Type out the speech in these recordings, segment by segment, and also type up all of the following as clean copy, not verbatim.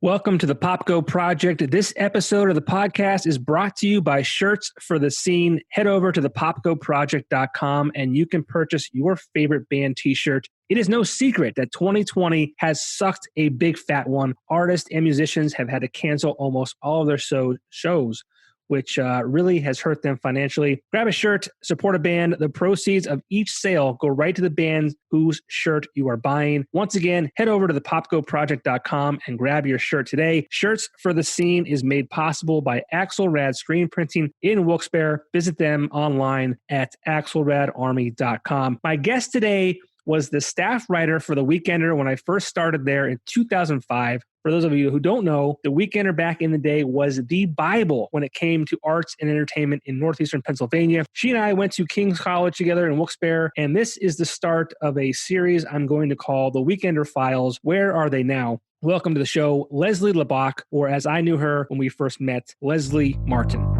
Welcome to the Popko Project. This episode of the podcast is brought to you by Shirts for the Scene. Head over to the popkoproject.com and you can purchase your favorite band t-shirt. It is no secret that 2020 has sucked a big fat one. Artists and musicians have had to cancel almost all of their shows, which really has hurt them financially. Grab a shirt, support a band. The proceeds of each sale go right to the band whose shirt you are buying. Once again, head over to the popkoproject.com and grab your shirt today. Shirts for the Scene is made possible by Axelrad Screen Printing in Wilkes-Barre. Visit them online at axelradarmy.com. My guest today was the staff writer for The Weekender when I first started there in 2005. For those of you who don't know, The Weekender back in the day was the Bible when it came to arts and entertainment in Northeastern Pennsylvania. She and I went to King's College together in Wilkes-Barre, and this is the start of a series I'm going to call The Weekender Files. Where are they now? Welcome to the show, Leslie LauBach, or as I knew her when we first met, Leslie Martin.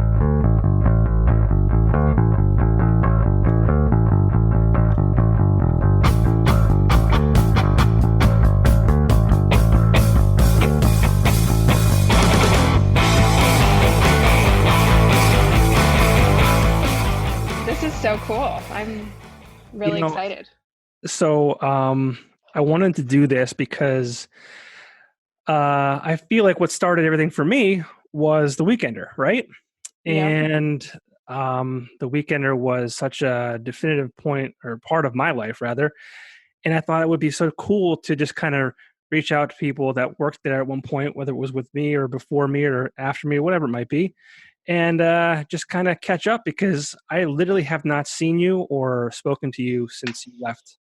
So cool. I'm really excited. So I wanted to do this because I feel like what started everything for me was The Weekender, right? Yeah. And The Weekender was such a definitive point or part of my life, rather. And I thought it would be so cool to just kind of reach out to people that worked there at one point, whether it was with me or before me or after me, whatever it might be. And just kind of catch up because I literally have not seen you or spoken to you since you left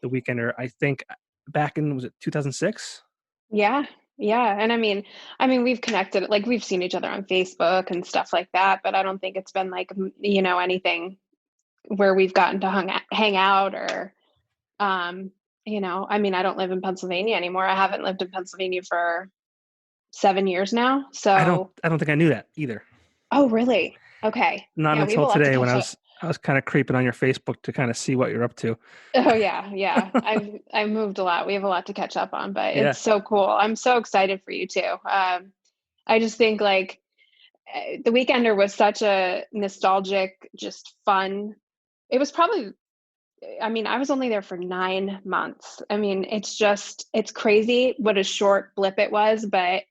The Weekender. I think back in, was it 2006? Yeah. And I mean, we've connected, like we've seen each other on Facebook and stuff like that, but I don't think it's been like, anything where we've gotten to hang out or, I don't live in Pennsylvania anymore. I haven't lived in Pennsylvania for 7 years now. So I don't think I knew that either. Oh, really? Okay. Not until today when I was kind of creeping on your Facebook to kind of see what you're up to. Oh yeah. I've moved a lot. We have a lot to catch up on, but it's so cool. I'm so excited for you too. I just think like The Weekender was such a nostalgic, just fun. It was probably, I was only there for 9 months. It's crazy what a short blip it was, but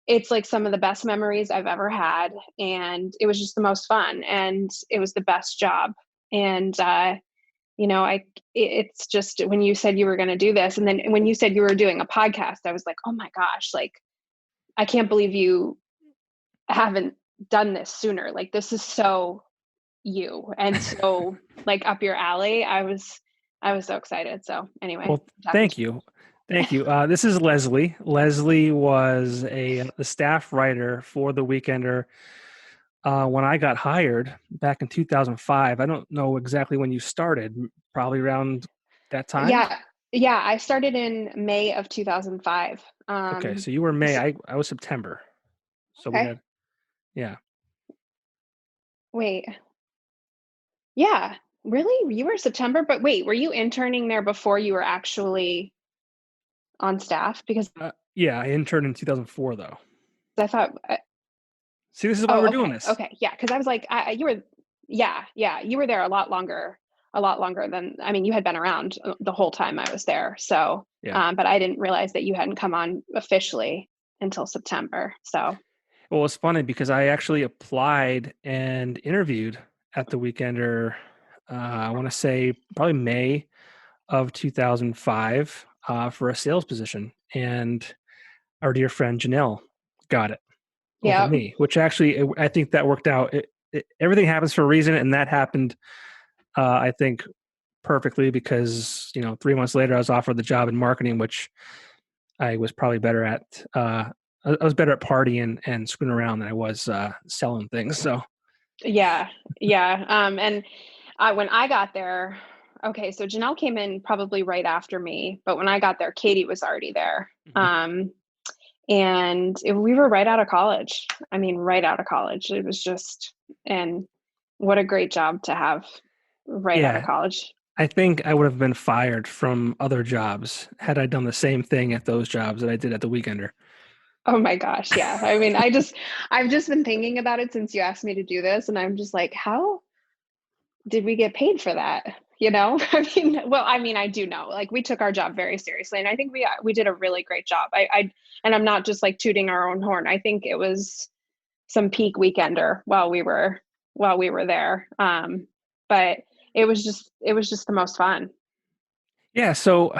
it's like some of the best memories I've ever had. And it was just the most fun and it was the best job. And, it's just when you said you were going to do this and then when you said you were doing a podcast, I was like, oh my gosh, like, I can't believe you haven't done this sooner. Like, this is so you and so like up your alley. I was so excited. So anyway. Well, thank you. Thank you. This is Leslie. Leslie was the staff writer for The Weekender when I got hired back in 2005. I don't know exactly when you started, probably around that time? Yeah. I started in May of 2005. Okay, so you were May. I was September. So okay. Yeah. Wait. Yeah. Really? You were September? But wait, were you interning there before you were actually on staff? Because I interned in 2004 though. I thought see, this is why we're doing this. Okay. Yeah. Cause I was like, you were there a lot longer than, you had been around the whole time I was there. So, but I didn't realize that you hadn't come on officially until September. So, well, it's funny because I actually applied and interviewed at The Weekender. I want to say probably May of 2005. For a sales position, and our dear friend Janelle got it over me, which actually I think that worked out. Everything happens for a reason, and that happened, I think, perfectly because 3 months later I was offered the job in marketing, which I was probably better at. I was better at partying and screwing around than I was selling things. So yeah. And when I got there. Okay, so Janelle came in probably right after me, but when I got there, Katie was already there. Mm-hmm. And we were right out of college. Right out of college. It was just, and what a great job to have right out of college. I think I would have been fired from other jobs had I done the same thing at those jobs that I did at The Weekender. Oh my gosh. Yeah. I mean, I've just been thinking about it since you asked me to do this. And I'm just like, how did we get paid for that? I mean, I do know, like we took our job very seriously and I think we did a really great job. And I'm not just like tooting our own horn. I think it was some peak weekender while we were there. But it was just the most fun. Yeah. So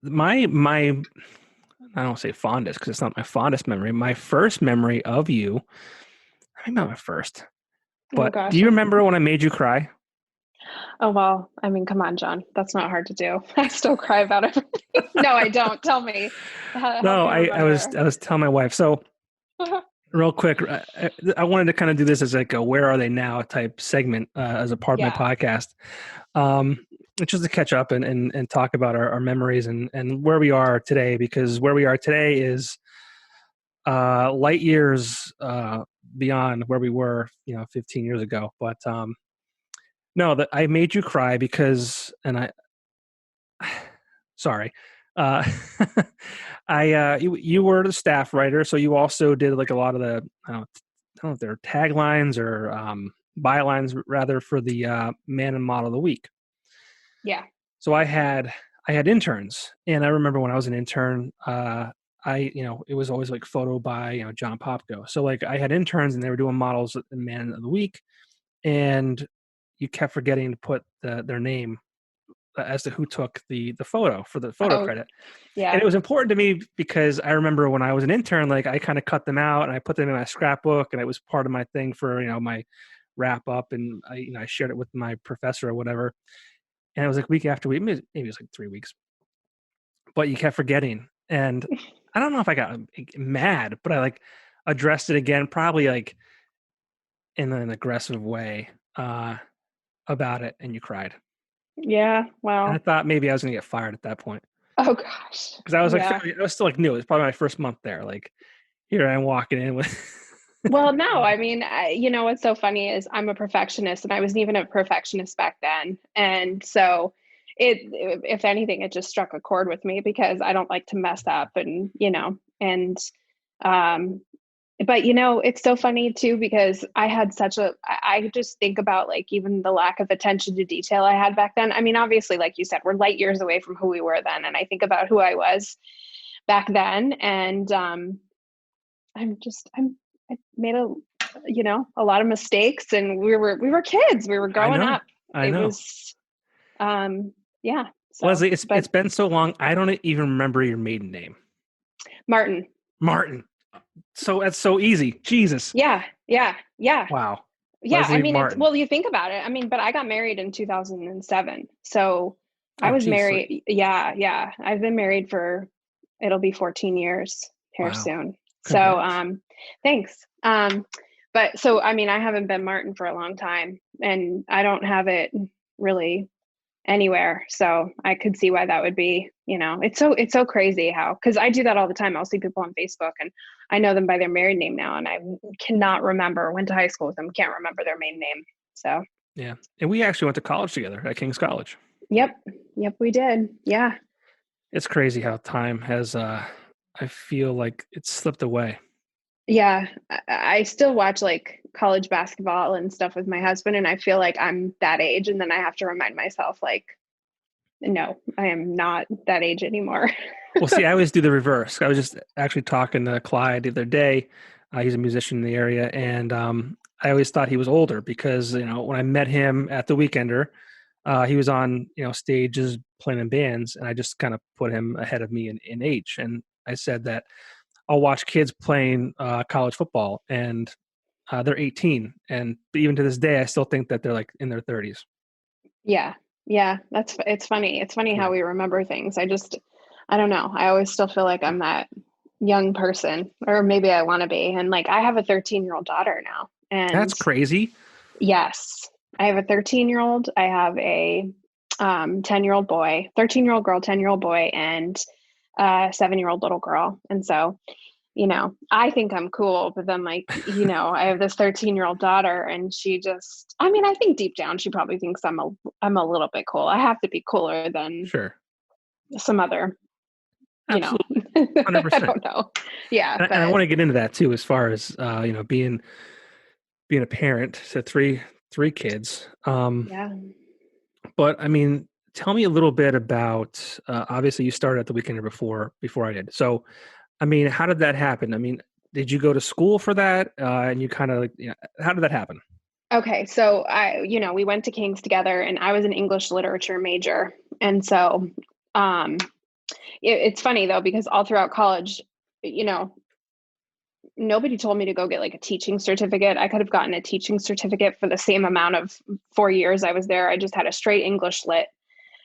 my I don't say fondest because it's not my fondest memory. My first memory of you, I think not my first, Oh but do gosh. you remember when I made you cry? Oh, well, I mean, come on, John. That's not hard to do. I still cry about everything. No, I don't. Tell me. Help No, me I remember. was telling my wife. So real quick, I wanted to kind of do this as like a "Where Are They Now" type segment as a part of my Yeah. podcast, just to catch up and talk about our memories and where we are today. Because where we are today is light years beyond where we were, 15 years ago. But no, that I made you cry because, and I, sorry, uh, you were the staff writer, so you also did like a lot of the, I don't know if they're taglines or bylines rather for the man and model of the week. Yeah. So I had interns, and I remember when I was an intern, it was always like photo by John Popko. So like I had interns, and they were doing models in man of the week, and you kept forgetting to put their name as to who took the photo for the photo Oh, credit. And yeah. it was important to me because I remember when I was an intern, like I kind of cut them out and I put them in my scrapbook, and it was part of my thing for my wrap up, and I shared it with my professor or whatever. And it was like week after week, maybe it was like 3 weeks, but you kept forgetting. And I don't know if I got mad, but I like addressed it again, probably like in an aggressive way about it, and you cried. Yeah. And I Well, thought maybe I was gonna get fired at that point oh gosh. because I was like, Yeah. I was still like new. It was probably my first month there. Like here I am walking in with. Well, no, I mean, what's so funny is I'm a perfectionist and I wasn't even a perfectionist back then. And so if anything, it just struck a chord with me because I don't like to mess up um, but it's so funny too, because I just think about like even the lack of attention to detail I had back then. I mean, obviously, like you said, we're light years away from who we were then. And I think about who I was back then. And, I made a lot of mistakes, and we were kids. We were I growing know, up. I It know, was, yeah. So, Leslie. but It's been so long. I don't even remember your maiden name, Martin, Martin. So that's so easy. Jesus, yeah, yeah, yeah, wow, yeah. I Leslie mean, Martin. well, you think about it. I mean, but I got married in 2007. So I Oh, was geez, so, married. Yeah, yeah. I've been married it'll be 14 years here wow. soon. So, Congrats. thanks. But so, I mean, I haven't been Martin for a long time, and I don't have it really anywhere. So I could see why that would be, it's so crazy how, because I do that all the time. I'll see people on Facebook and I know them by their married name now, and I cannot remember, went to high school with them, can't remember their maiden name. So Yeah, and we actually went to college together at King's College. yep, we did. Yeah. It's crazy how time has. I feel like it's slipped away. Yeah. I still watch like college basketball and stuff with my husband, and I feel like I'm that age, and then I have to remind myself like, no, I am not that age anymore. Well, see, I always do the reverse. I was just actually talking to Clyde the other day. He's a musician in the area, and I always thought he was older because when I met him at the Weekender, he was on stages playing in bands, and I just kind of put him ahead of me in age. And I said that I'll watch kids playing college football, and they're 18, and even to this day, I still think that they're like in their 30s. Yeah. Yeah. It's funny. It's funny Yeah, how we remember things. I don't know. I always still feel like I'm that young person, or maybe I want to be. And like, I have a 13-year-old daughter now. that's And crazy. yes, I have a 13-year-old. I have a 10-year-old boy, 13-year-old girl, 10-year-old boy, and a 7-year-old little girl. And so, I think I'm cool, but then like, I have this 13-year-old daughter, and I mean, I think deep down she probably thinks I'm a little bit cool. I have to be cooler than Sure. some other Absolutely. I 100%. don't know. Yeah. And I want to get into that too, as far as, being a parent to three kids. Yeah. But I mean, tell me a little bit about, obviously you started at the Weekender before I did. So, I mean, how did that happen? I mean, did you go to school for that? And you kind of like, how did that happen? Okay. So we went to King's together and I was an English literature major. And so, it's funny though, because all throughout college, you know, nobody told me to go get like a teaching certificate. I could have gotten a teaching certificate for the same amount of 4 years I was there. I just had a straight English lit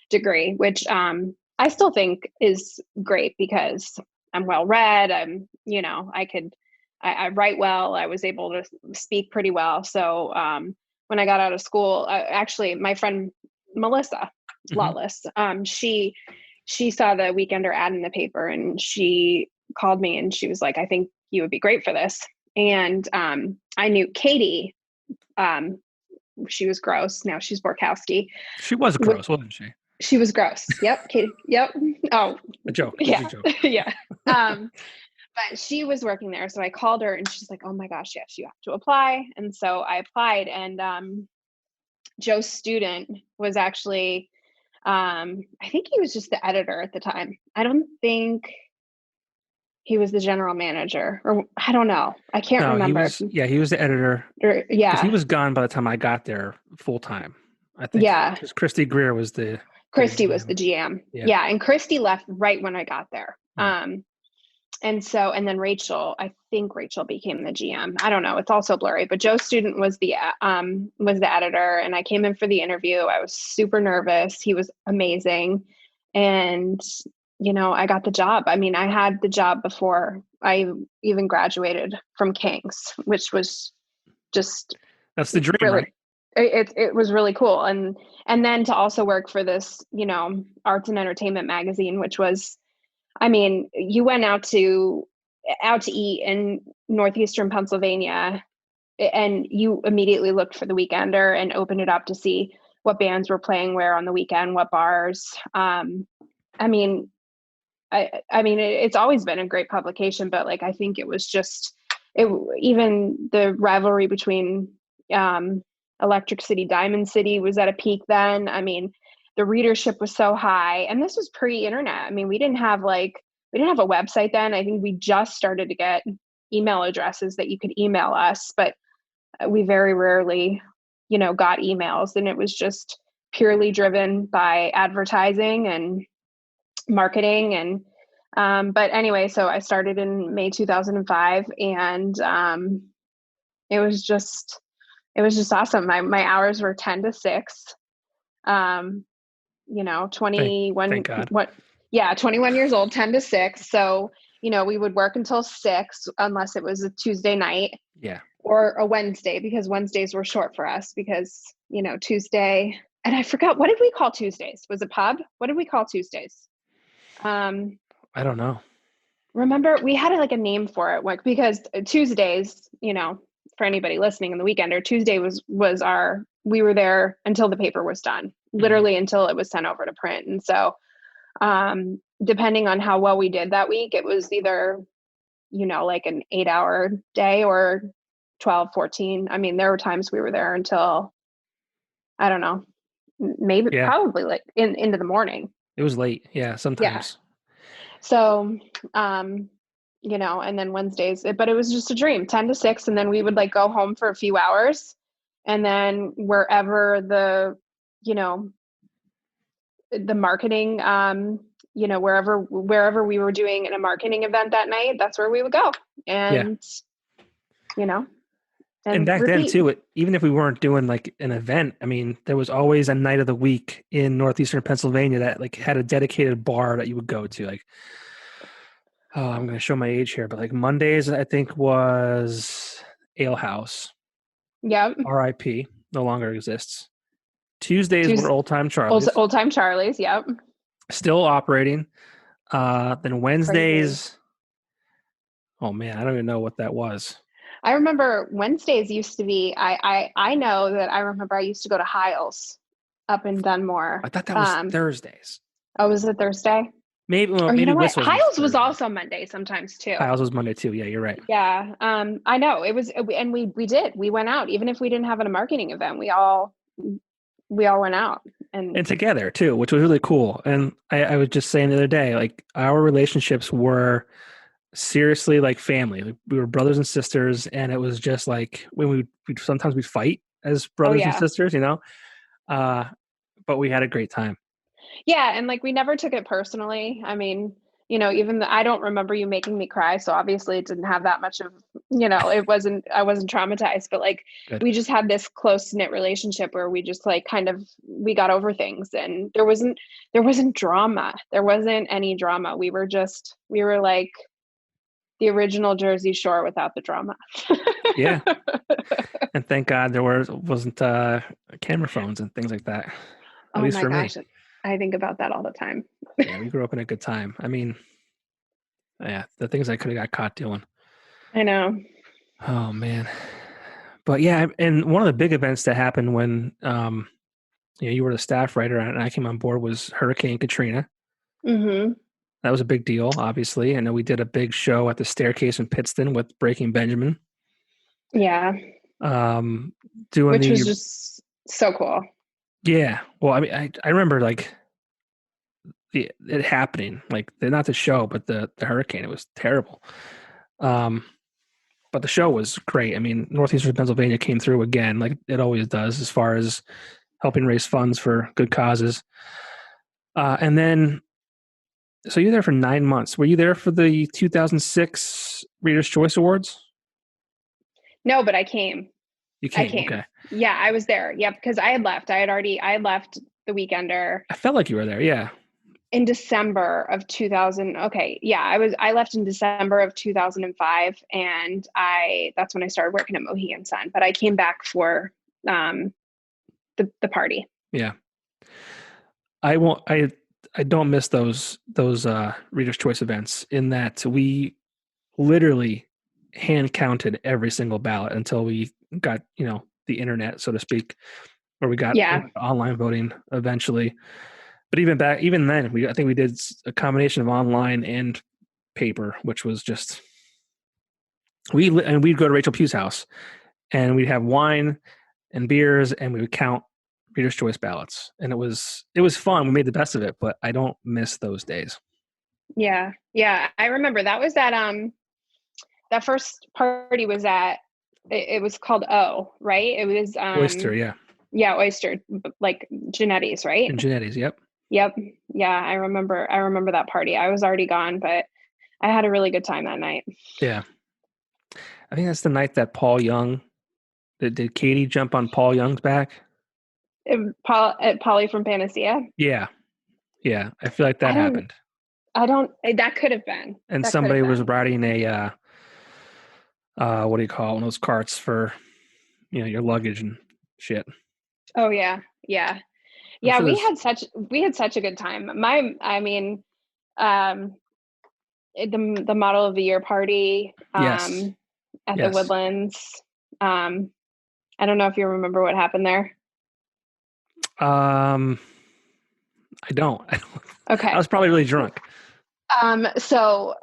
degree, which I still think is great because I'm well read. I write well. I was able to speak pretty well. So when I got out of school, actually, my friend Melissa Mm-hmm. Lawless, she saw the Weekender ad in the paper and she called me and she was like, I think you would be great for this. And I knew Katie. She was gross. Now she's Borkowski. She was gross, wasn't she? She was gross. Yep. Katie. Yep. Oh, A joke. yeah. A joke. Yeah. But she was working there. So I called her and she's like, oh my gosh, yes, you have to apply. And so I applied and Joe Student was actually, I think he was just the editor at the time. I don't think he was the general manager, or I don't know. I can't remember. He was the editor. Because he was gone by the time I got there full time, I think. Yeah. Because Christy Greer was Christy was the GM. Yeah. And Christy left right when I got there. Mm-hmm. And then Rachel, I think Rachel became the GM. I don't know. It's also blurry, but Joe Student was the editor and I came in for the interview. I was super nervous. He was amazing. And, I got the job. I mean, I had the job before I even graduated from King's, which was just, that's the dream, really, right? It was really cool. And then to also work for this, arts and entertainment magazine, which was, I mean, you went out to eat in Northeastern Pennsylvania and you immediately looked for the Weekender and opened it up to see what bands were playing where on the weekend, what bars. It's always been a great publication, but like, I think it was just, even the rivalry between Electric City, Diamond City was at a peak then. I mean, the readership was so high and this was pre-internet. I mean, we didn't have a website then. I think we just started to get email addresses that you could email us, but we very rarely, got emails, and it was just purely driven by advertising and marketing. And but anyway, so I started in May 2005 and it was just awesome. My hours were 10 to 6. 21, Thank God. 21 years old, 10 to 6. So, we would work until 6 unless it was a Tuesday night. Yeah. Or a Wednesday, because Wednesdays were short for us because, Tuesday, and I forgot, what did we call Tuesdays? Was it pub? What did we call Tuesdays? I don't know. Remember, we had a name for it, because Tuesdays, for anybody listening in the Weekender, Tuesday was we were there until the paper was done, literally until it was sent over to print. And so, depending on how well we did that week, it was either, like an 8-hour day or 12, 14. I mean, there were times we were there until, I don't know, probably like into the morning. It was late. Yeah. Sometimes. Yeah. So, and then Wednesdays, but it was just a dream, 10 to 6. And then we would go home for a few hours. And then wherever the marketing, wherever we were doing a marketing event that night, that's where we would go. And, and back then too, even if we weren't doing an event, I mean, there was always a night of the week in Northeastern Pennsylvania that had a dedicated bar that you would go to. I'm going to show my age here, but Mondays, I think, was Ale House. Yep. R.I.P. No longer exists. Tuesdays were Old Time Charlie's. Old Time Charlie's, yep. Still operating. Then Wednesdays. Crazy. Oh man, I don't even know what that was. I remember Wednesdays used to be, I know that I remember I used to go to Hiles up in Dunmore. I thought that was Thursdays. Oh, was it Thursday? Maybe, well, Or you maybe know what? Whistles was Hiles was Thursday. also Monday sometimes too. Hiles was Monday too. Yeah, you're right. Yeah. I know it was, and we went out, even if we didn't have a marketing event, we all went out And and together too, which was really cool. And I was just saying the other day, like our relationships were seriously like family. Like, we were brothers and sisters, and it was just like when we'd sometimes we'd fight as oh brothers and yeah. sisters, but we had a great time. Yeah. And like, we never took it personally. I mean, even I don't remember you making me cry. So obviously it didn't have that much of, I wasn't traumatized, but like, Good. we just had this close knit relationship where we just like we got over things, and there wasn't drama. There wasn't any drama. We were like the original Jersey Shore without the drama. Yeah. And thank God there wasn't camera phones and things like that. At Oh least my for me. gosh. I think about that all the time. Yeah, we grew up in a good time. I mean, yeah, the things I could have got caught doing. I know. Oh man. But yeah, and one of the big events that happened when you were the staff writer and I came on board was Hurricane Katrina. Mm-hmm. That was a big deal, obviously. I know we did a big show at the Staircase in Pittston with Breaking Benjamin. Yeah. Doing was just so cool. Yeah. Well, I mean, I remember like it happening, like not the show, but the hurricane. It was terrible. But the show was great. I mean, Northeastern Pennsylvania came through again, like it always does, as far as helping raise funds for good causes. And then, so you're there for 9 months. Were you there for the 2006 Reader's Choice Awards? No, but I came. You came. I came. Okay. Yeah, I was there. Yeah, because I had left. I had left the weekender. I felt like you were there. Yeah. In December of 2000. Okay. Yeah, I left in December of 2005, and that's when I started working at Mohegan Sun, but I came back for the party. Yeah. I don't miss those Reader's Choice events, in that we literally hand counted every single ballot until we got, the internet, so to speak, where we got online voting eventually. But even then, I think we did a combination of online and paper, which was just, we'd go to Rachel Pugh's house and we'd have wine and beers and we would count Reader's Choice ballots. And it was fun. We made the best of it, but I don't miss those days. Yeah. Yeah. I remember that was that first party was it was called O, right? It was Oyster, yeah. Yeah, Oyster, like Genetti's, right? And Genetti's, yep. Yep. Yeah, I remember that party. I was already gone, but I had a really good time that night. Yeah. I think that's the night that Paul Young, did Katie jump on Paul Young's back? Polly from Panacea? Yeah. Yeah. I feel like that happened. That could have been. And somebody was riding a, what do you call it? One of those carts for, your luggage and shit. Oh yeah. Yeah. Yeah. We had such a good time. The model of the year party, yes. At the Woodlands. I don't know if you remember what happened there. I don't. Okay. I was probably really drunk. So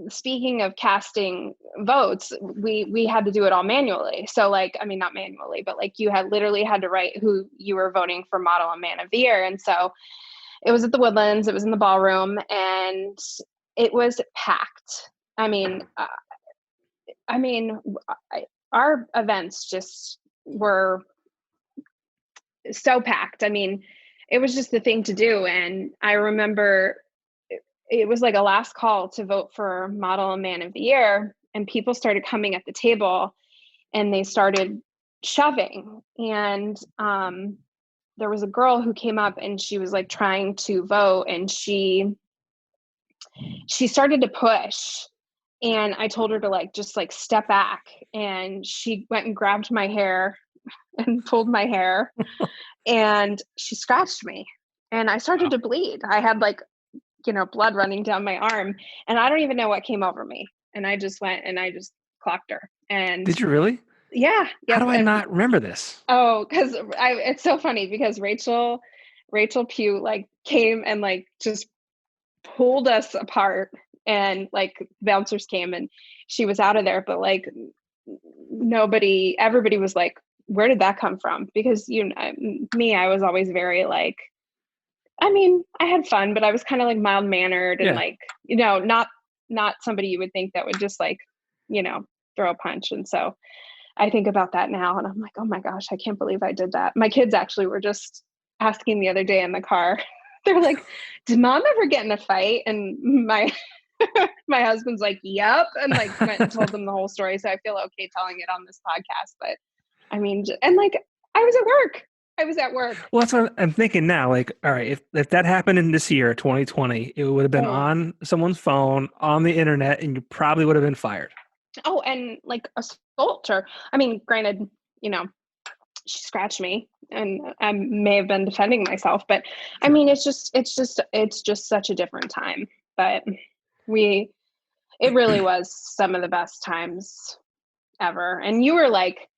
speaking of casting votes, we had to do it all manually. So like, I mean, not manually, but like you literally had to write who you were voting for model and man of the year. And so it was at the Woodlands, it was in the ballroom, and it was packed. Our events just were so packed. I mean, it was just the thing to do. And I remember it was like a last call to vote for model and man of the year, and people started coming at the table and they started shoving. And there was a girl who came up and she was like trying to vote, and she started to push. And I told her to just step back, and she went and grabbed my hair and pulled my hair and she scratched me, and I started to bleed. I had blood running down my arm, and I don't even know what came over me. And I just went and I just clocked her. And did you really? Yeah. How do I not remember this? Oh, because it's so funny because Rachel Pugh came and just pulled us apart, and like bouncers came and she was out of there. But like everybody was like, where did that come from? Because I was always very like, I mean, I had fun, but I was kind of like mild mannered and like, not somebody you would think that would just like, throw a punch. And so I think about that now and I'm like, oh my gosh, I can't believe I did that. My kids actually were just asking the other day in the car. They're like, did mom ever get in a fight? And my husband's like, yep. And like went and told them the whole story. So I feel okay telling it on this podcast. But I mean, and like I was at work. Well, that's what I'm thinking now. Like, all right, if that happened in this year, 2020, it would have been on someone's phone, on the internet, and you probably would have been fired. Oh, and like assault her. I mean, granted, she scratched me and I may have been defending myself, but I mean, it's just such a different time. But it really was some of the best times ever. And you were like,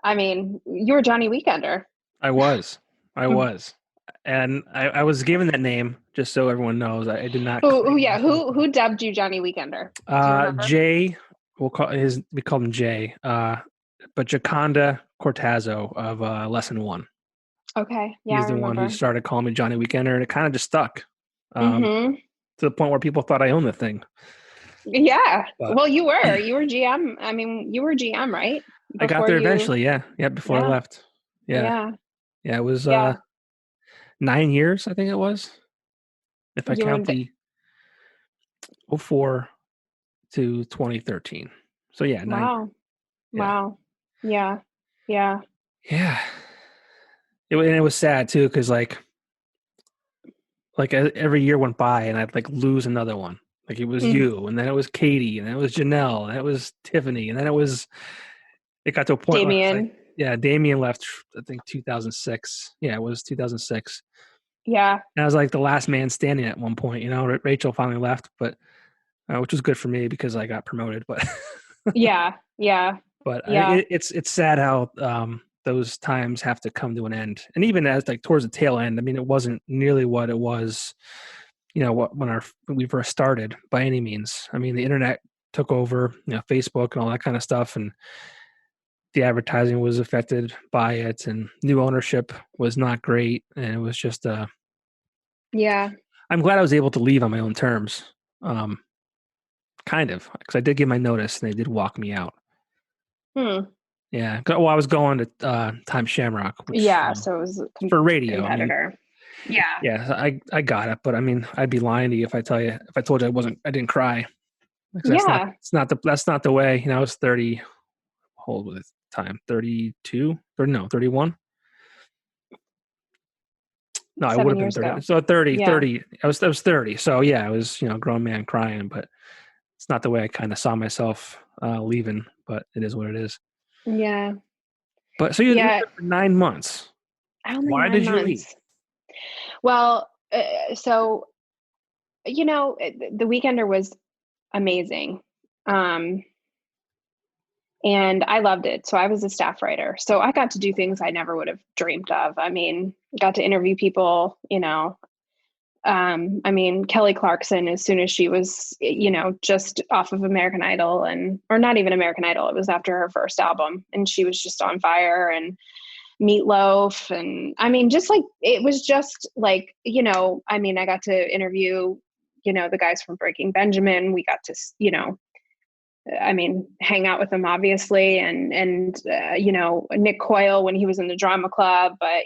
I mean, you were Johnny Weekender. I was. And I was given that name just so everyone knows. I did not. Who dubbed you Johnny Weekender? Jay, we call him Jay. But Jaconda Cortazzo of Lesson 1. Okay. Yeah. He's the one who started calling me Johnny Weekender, and it kind of just stuck. To the point where people thought I owned the thing. Yeah. But, well, you were GM. I mean, you were GM, right? I got there eventually. Yeah. Before I left. Yeah. It was 9 years, I think it was. If I count the 2004 to 2013. So yeah. 9 Wow. Wow. Yeah. Yeah. Yeah. It was sad too, because like every year went by and I'd like lose another one. Like it was you, and then it was Katie, and then it was Janelle, and it was Tiffany, and then it got to a point Damien. where Damien left, I think 2006. Yeah, it was 2006. Yeah. And I was like the last man standing at one point, Rachel finally left, but which was good for me because I got promoted, but yeah. But it's sad how those times have to come to an end. And even as like towards the tail end, I mean, it wasn't nearly what it was, when we first started by any means. I mean, the internet took over, Facebook and all that kind of stuff. And the advertising was affected by it, and new ownership was not great. And it was just, I'm glad I was able to leave on my own terms. Kind of, because I did give my notice and they did walk me out. Yeah. Well, I was going to Time Shamrock. Which, so it was for radio. Competitor. Yeah, I got it, but I mean, I'd be lying to you if I told you I didn't cry. That's not the way. I was 30. How old was it? Time 32 or no 31? No, I would have been 30. Ago. So 30. I was 30. So yeah, I was a grown man crying, but it's not the way I kind of saw myself leaving. But it is what it is. Yeah. But so you were there for 9 months. Why did you leave? Well, so the Weekender was amazing. And I loved it. So I was a staff writer. So I got to do things I never would have dreamed of. I mean, got to interview people, I mean, Kelly Clarkson, as soon as she was, just off of American Idol or not even American Idol, it was after her first album and she was just on fire, and Meatloaf. And I mean, just like, it was just like, I mean, I got to interview, the guys from Breaking Benjamin. We got to, I mean, hang out with them obviously. And Nick Coyle when he was in the drama club, but,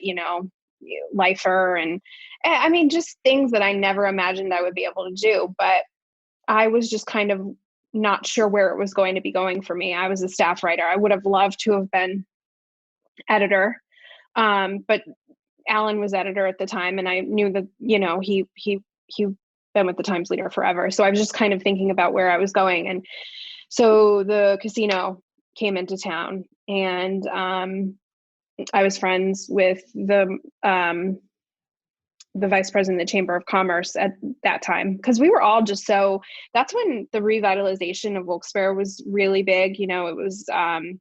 Lifer. And I mean, just things that I never imagined I would be able to do, but I was just kind of not sure where it was going to be going for me. I was a staff writer. I would have loved to have been editor. But Alan was editor at the time, and I knew that, he been with the Times Leader forever. So I was just kind of thinking about where I was going. And so the casino came into town, and I was friends with the vice president of the Chamber of Commerce at that time, because we were all just that's when the revitalization of Wilkes-Barre was really big. It was, they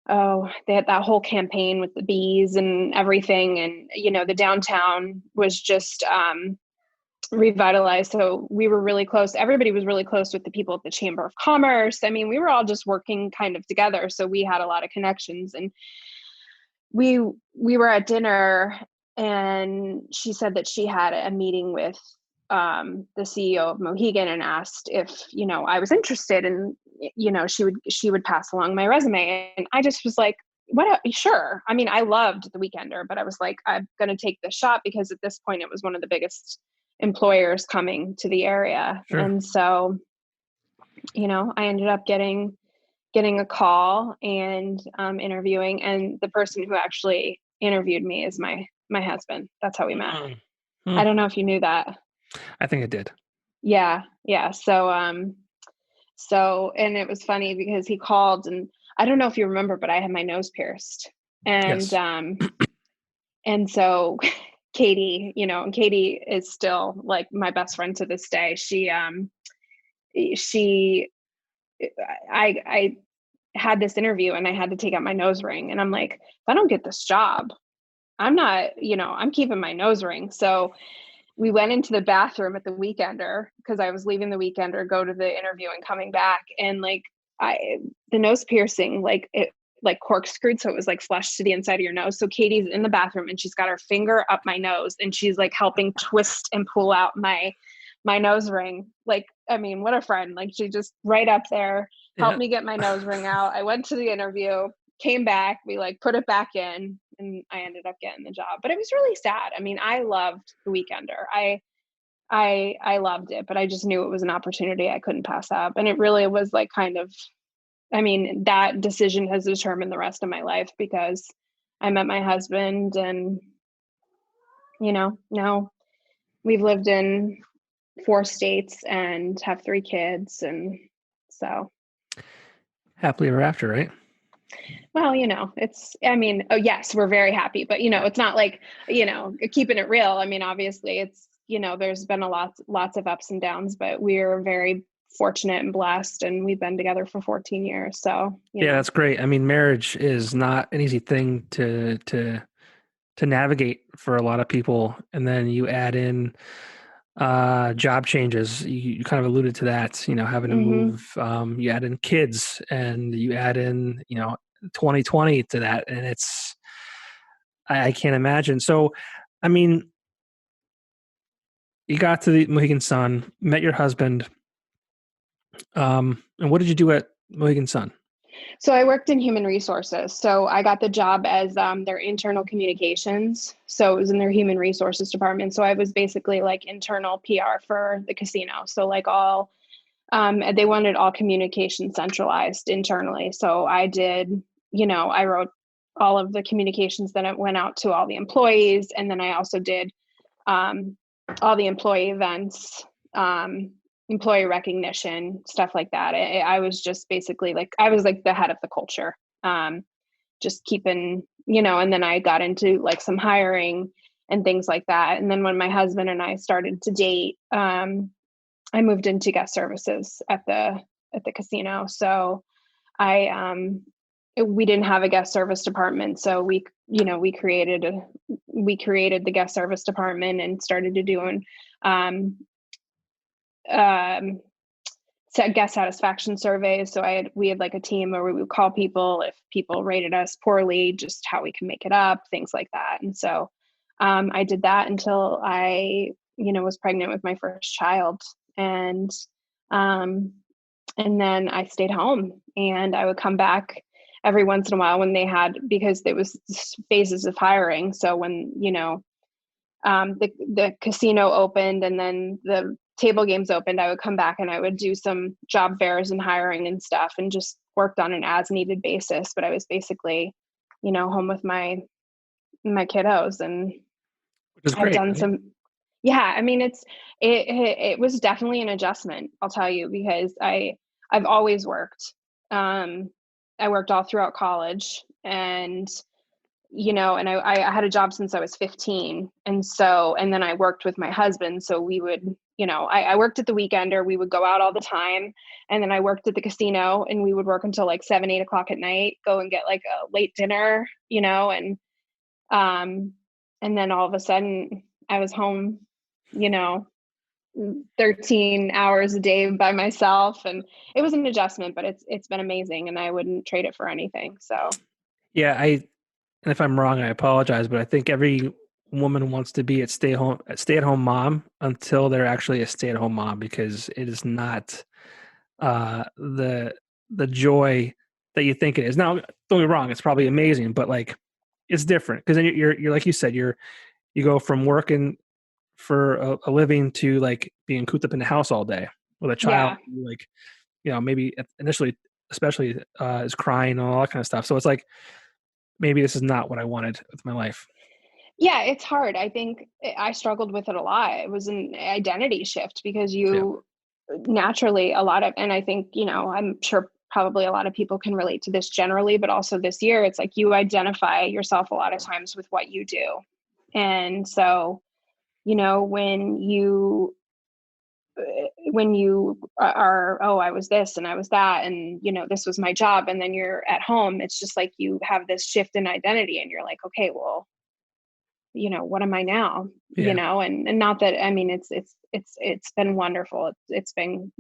had that whole campaign with the bees and everything. And, the downtown was just, revitalized. So we were really close. Everybody was really close with the people at the Chamber of Commerce. I mean, we were all just working kind of together. So we had a lot of connections, and we were at dinner, and she said that she had a meeting with the CEO of Mohegan and asked if, I was interested, and, she would pass along my resume. And I just was like, sure. I mean, I loved The Weekender, but I was like, I'm going to take this shot because at this point it was one of the biggest employers coming to the area. Sure. And so, I ended up getting a call and interviewing, and the person who actually interviewed me is my husband. That's how we met. I don't know if you knew that. I think I did. Yeah. So and it was funny because he called, and I don't know if you remember, but I had my nose pierced, and Yes. And so Katie, and Katie is still like my best friend to this day. I had this interview and I had to take out my nose ring, and I'm like, if I don't get this job, I'm not, I'm keeping my nose ring. So we went into the bathroom at the Weekender because I was leaving the Weekender, go to the interview and coming back. And like the nose piercing, like it like corkscrewed. So it was like flushed to the inside of your nose. So Katie's in the bathroom and she's got her finger up my nose and she's like helping twist and pull out my nose ring. Like, I mean, what a friend. Like she just right up there, helped me get my nose ring out. I went to the interview, came back, we like put it back in, and I ended up getting the job. But it was really sad. I mean, I loved The Weekender. I loved it, but I just knew it was an opportunity I couldn't pass up. And it really was like kind of, I mean, that decision has determined the rest of my life because I met my husband, and, now we've lived in 4 states and have 3 kids. And so. Happily ever after, right? Well, yes, we're very happy, but, it's not like, keeping it real. I mean, obviously it's, there's been lots of ups and downs, but we're very fortunate and blessed, and we've been together for 14 years. So, that's great. I mean, marriage is not an easy thing to navigate for a lot of people. And then you add in job changes. You kind of alluded to that, having to move, you add in kids, and you add in, 2020 to that. And I can't imagine. So, I mean, you got to the Mohegan Sun, met your husband. And what did you do at Mohegan Sun? So I worked in human resources. So I got the job as their internal communications. So it was in their human resources department. So I was basically like internal PR for the casino. So like they wanted all communication centralized internally. So I did, I wrote all of the communications that went out to all the employees. And then I also did all the employee events, employee recognition, stuff like that. I was just basically I was like the head of the culture, just keeping, and then I got into like some hiring and things like that. And then when my husband and I started to date, I moved into guest services at the casino. So we didn't have a guest service department. So we created the guest service department and started to doing, guest satisfaction surveys. So we had like a team where we would call people if people rated us poorly, just how we can make it up, things like that. And so I did that until I, was pregnant with my first child. And then I stayed home, and I would come back every once in a while because there was phases of hiring. So when, the casino opened and then the table games opened, I would come back and I would do some job fairs and hiring and stuff, and just worked on an as needed basis. But I was basically, home with my kiddos, and I've done some, I mean, it was definitely an adjustment, I'll tell you, because I've always worked. I worked all throughout college, and and I had a job since I was 15. And then I worked with my husband. So we would, I worked at the Weekender, we would go out all the time. And then I worked at the casino, and we would work until like 7, 8 o'clock at night, go and get like a late dinner, and then all of a sudden I was home, 13 hours a day by myself, and it was an adjustment, but it's been amazing, and I wouldn't trade it for anything. So Yeah, and if I'm wrong, I apologize, but I think every woman wants to be a stay-at-home mom until they're actually a stay-at-home mom, because it is not the joy that you think it is. Now, don't get me wrong, it's probably amazing, but like it's different, because then you're like you said, you go from working for a living to like being cooped up in the house all day with a child, yeah. like, maybe initially, especially is crying and all that kind of stuff. So it's like, maybe this is not what I wanted with my life. Yeah, it's hard. I think I struggled with it a lot. It was an identity shift because Yeah. you naturally and I think, I'm sure probably a lot of people can relate to this generally, but also this year, it's like you identify yourself a lot of times with what you do. And so, when you are, oh, I was this and I was that, and, this was my job. And then you're at home, it's just like you have this shift in identity and you're like, okay, well, what am I now? Yeah. And not that, I mean, it's been wonderful. It's been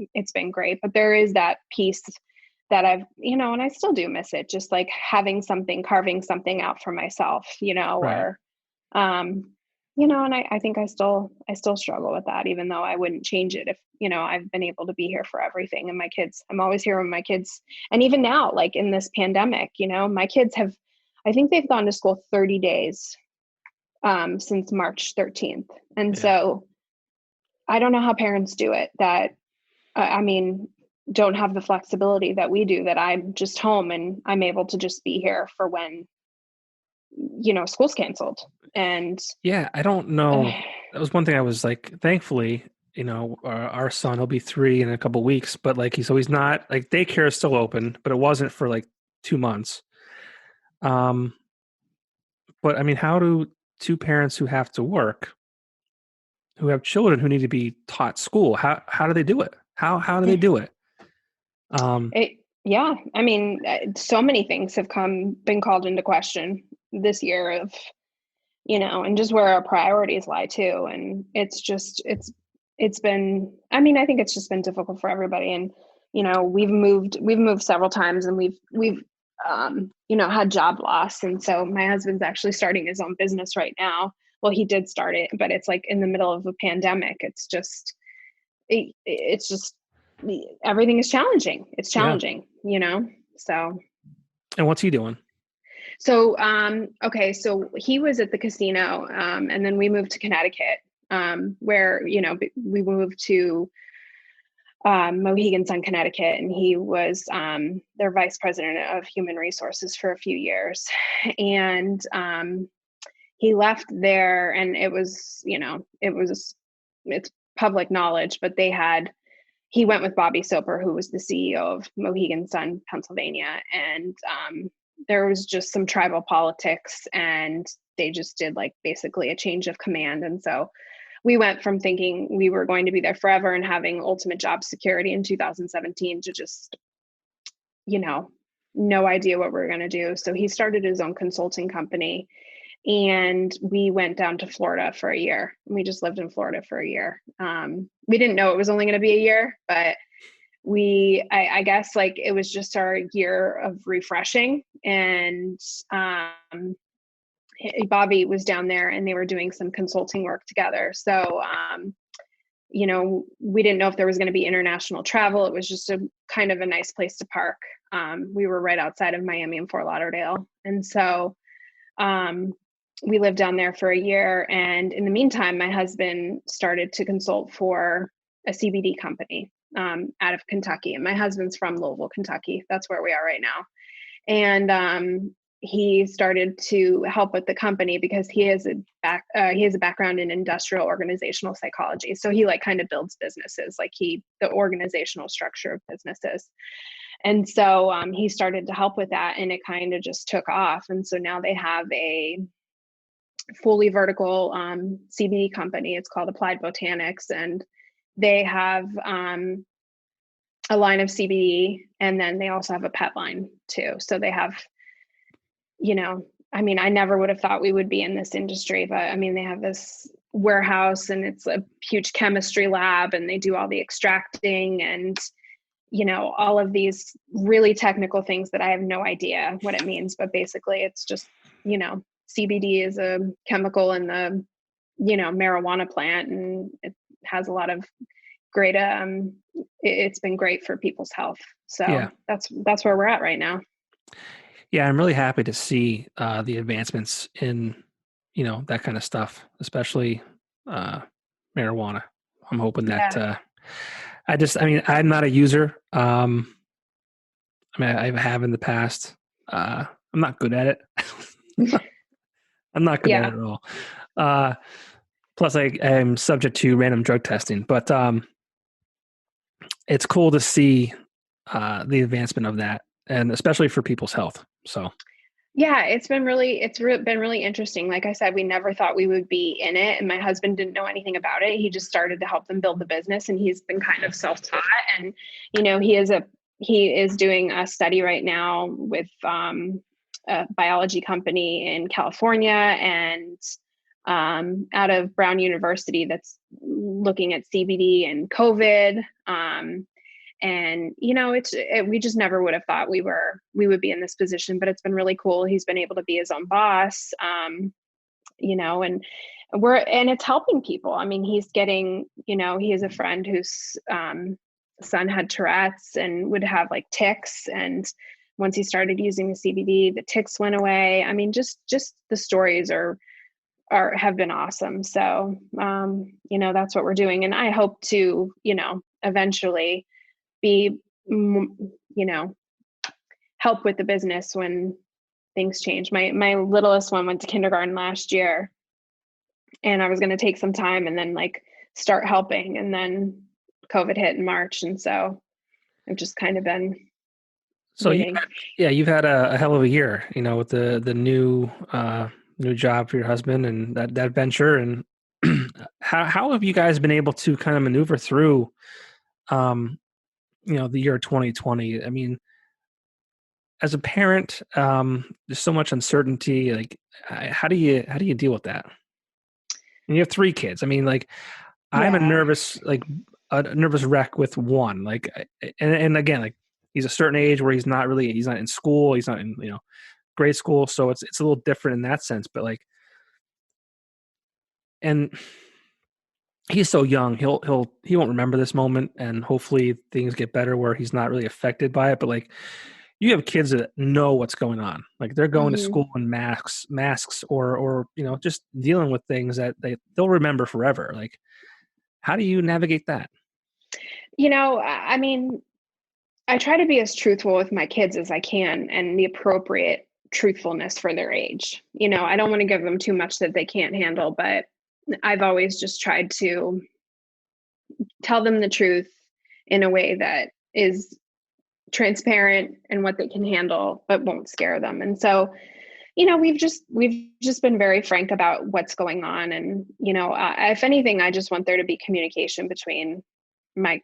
great, but there is that piece that I've, and I still do miss it. Just like having something, carving something out for myself, Right. or, and I think I still struggle with that, even though I wouldn't change it if, I've been able to be here for everything. And my kids, I'm always here with my kids. And even now, like in this pandemic, my kids I think they've gone to school 30 days since March 13th. And Yeah. so I don't know how parents do it that, I mean, don't have the flexibility that we do, that I'm just home and I'm able to just be here for when, school's canceled. And Yeah. I don't know. That was one thing I was like, thankfully, our son, he'll be 3 in a couple weeks, but like, he's not, like, daycare is still open, but it wasn't for like 2 months. But I mean, how do two parents who have to work, who have children who need to be taught school, how do they do it? How do they do it? yeah, I mean, so many things have been called into question this year of, and just where our priorities lie too. And it's been, I mean, I think it's just been difficult for everybody. And, we've moved several times, and we've had job loss. And so my husband's actually starting his own business right now. Well, he did start it, but it's like in the middle of a pandemic. It's just, everything is challenging. It's Yeah. challenging, so. And what's he doing? So, okay. So he was at the casino, and then we moved to Connecticut, where, we moved to, Mohegan Sun, Connecticut, and he was, their vice president of human resources for a few years. And, he left there, and it was, it's public knowledge, but he went with Bobby Soper, who was the CEO of Mohegan Sun, Pennsylvania. And, there was just some tribal politics, and they just did like basically a change of command. And so we went from thinking we were going to be there forever and having ultimate job security in 2017 to just, no idea what we were going to do. So he started his own consulting company, and we went down to Florida for a year. We just lived in Florida for a year. We didn't know it was only going to be a year, but I guess like it was just our year of refreshing. And Bobby was down there, and they were doing some consulting work together. So, we didn't know if there was going to be international travel. It was just a kind of a nice place to park. We were right outside of Miami and Fort Lauderdale. And so we lived down there for a year. And in the meantime, my husband started to consult for a CBD company out of Kentucky. And my husband's from Louisville, Kentucky. That's where we are right now. And he started to help with the company because he has a background in industrial organizational psychology. So he like kind of builds businesses, like the organizational structure of businesses. And so he started to help with that, and it kind of just took off. And so now they have a fully vertical CBD company. It's called Applied Botanics, and they have a line of CBD, and then they also have a pet line too. So they have, I mean, I never would have thought we would be in this industry, but I mean, they have this warehouse, and it's a huge chemistry lab, and they do all the extracting and, all of these really technical things that I have no idea what it means. But basically it's just, CBD is a chemical in the, marijuana plant, and it has a lot of great, it's been great for people's health. So that's where we're at right now. Yeah. I'm really happy to see the advancements in, that kind of stuff, especially marijuana. I'm hoping that I'm not a user. I have in the past. I'm not good at it. I'm not good at it at all. Plus I'm subject to random drug testing, but it's cool to see the advancement of that, and especially for people's health. So yeah, it's been really interesting. Like I said, we never thought we would be in it, and my husband didn't know anything about it. He just started to help them build the business, and he's been kind of self-taught. And he is doing a study right now with a biology company in California, and out of Brown University, that's looking at CBD and COVID. And we just never would have thought we would be in this position, but it's been really cool. He's been able to be his own boss, and it's helping people. I mean, he's getting, he has a friend whose son had Tourette's and would have like tics. And once he started using the CBD, the tics went away. I mean, just the stories have been awesome. So, that's what we're doing. And I hope to, eventually be, help with the business when things change. My littlest one went to kindergarten last year, and I was going to take some time and then like start helping. And then COVID hit in March. And so I've just kind of been you've had a hell of a year, with the new job for your husband and that venture. And how have you guys been able to kind of maneuver through, the year 2020? I mean, as a parent, there's so much uncertainty. Like, how do you deal with that? And you have 3 kids. I mean, like, I'm a nervous wreck with one. Like, and again, like, he's a certain age where he's not in school. He's not in, grade school. So it's a little different in that sense, but like, and he's so young, he won't remember this moment, and hopefully things get better where he's not really affected by it. But like, you have kids that know what's going on. Like, they're going to school in masks or, just dealing with things that they'll remember forever. Like, how do you navigate that? I mean, I try to be as truthful with my kids as I can, and the appropriate truthfulness for their age. I don't want to give them too much that they can't handle, but I've always just tried to tell them the truth in a way that is transparent and what they can handle, but won't scare them. And so, we've just been very frank about what's going on. And, if anything, I just want there to be communication between my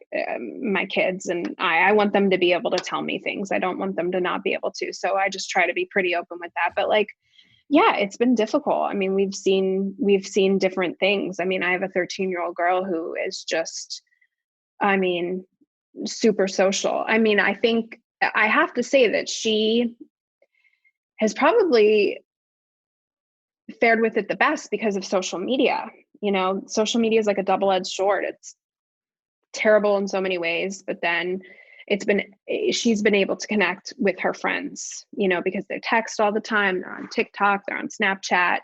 kids, and I want them to be able to tell me things. I don't want them to not be able to. So I just try to be pretty open with that. But like, yeah, it's been difficult. I mean, we've seen different things. I mean, I have a 13-year-old girl who is just, super social. I mean, I think I have to say that she has probably fared with it the best because of social media. Social media is like a double-edged sword. It's terrible in so many ways, but then she's been able to connect with her friends, because they text all the time. They're on TikTok, they're on Snapchat.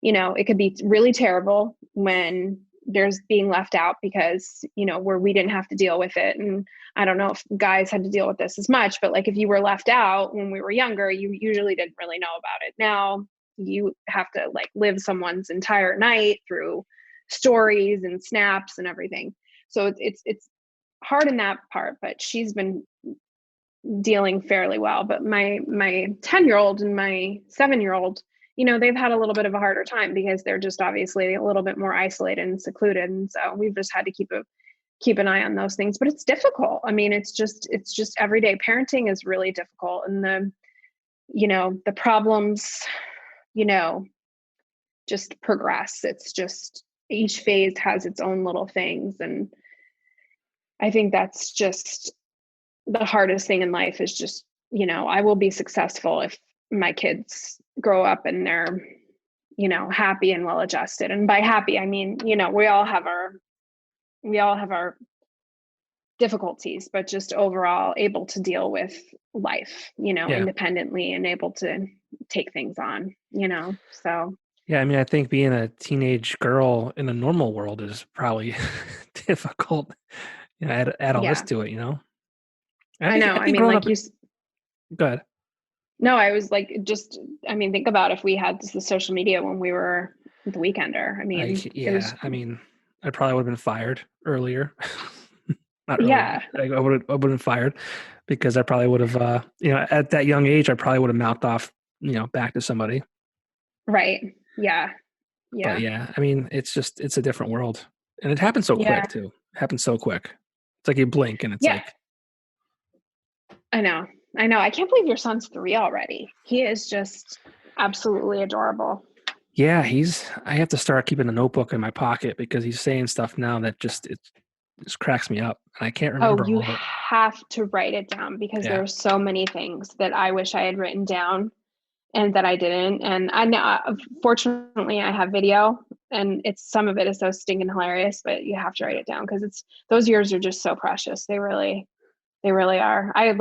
It could be really terrible when there's being left out because, where we didn't have to deal with it. And I don't know if guys had to deal with this as much, but like, if you were left out when we were younger, you usually didn't really know about it. Now you have to like live someone's entire night through stories and snaps and everything. So it's hard in that part, but she's been dealing fairly well. But my 10-year-old and my 7-year-old, they've had a little bit of a harder time because they're just obviously a little bit more isolated and secluded. And so we've just had to keep an eye on those things, but it's difficult. I mean, it's just everyday parenting is really difficult. And the problems, just progress. each phase has its own little things. And I think that's just the hardest thing in life is just, I will be successful if my kids grow up and they're, happy and well adjusted. And by happy, I mean, we all have our difficulties, but just overall able to deal with life, independently and able to take things on, so. Yeah. I mean, I think being a teenage girl in a normal world is probably difficult. Add all this to it, I know. I mean, like go ahead. No, I was like, think about if we had the social media when we were the Weekender. I mean, I probably would have been fired earlier. Not earlier. Yeah. I would have been fired because I probably would have, at that young age, I probably would have mouthed off, back to somebody. Right. Yeah. Yeah. But yeah, I mean, it's a different world, and it happens so quick too. It happens so quick. It's like you blink and it's like. I know. I can't believe your son's 3 already. He is just absolutely adorable. Yeah, I have to start keeping a notebook in my pocket because he's saying stuff now that it just cracks me up. And I can't remember. Oh, you have to write it down because there are so many things that I wish I had written down and that I didn't. And I know, fortunately, I have video, and some of it is so stinking hilarious, but you have to write it down because those years are just so precious. They really are. I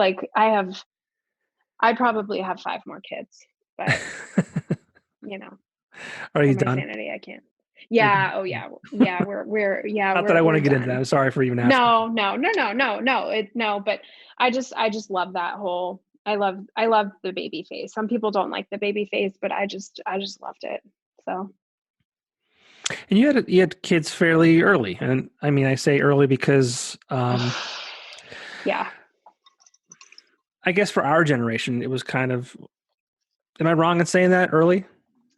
probably have 5 more kids, but are you done? Sanity, I can't. Yeah. Oh yeah. Yeah. We're Not that I want to get into that. I'm sorry for even asking. No. But I just love that whole. I love the baby phase. Some people don't like the baby phase, but I just loved it. So. And you had kids fairly early, and I mean I say early because. Yeah. I guess for our generation, it was kind of. Am I wrong in saying that early?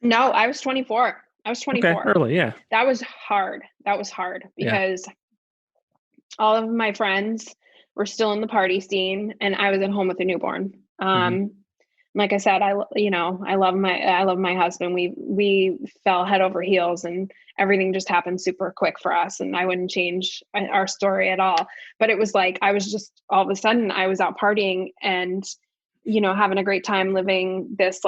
No, I was 24. Okay, early, yeah. That was hard because all of my friends were still in the party scene, and I was at home with a newborn. Like I said, I love my husband. We fell head over heels, and everything just happened super quick for us. And I wouldn't change our story at all. But it was like I was just all of a sudden I was out partying and having a great time living this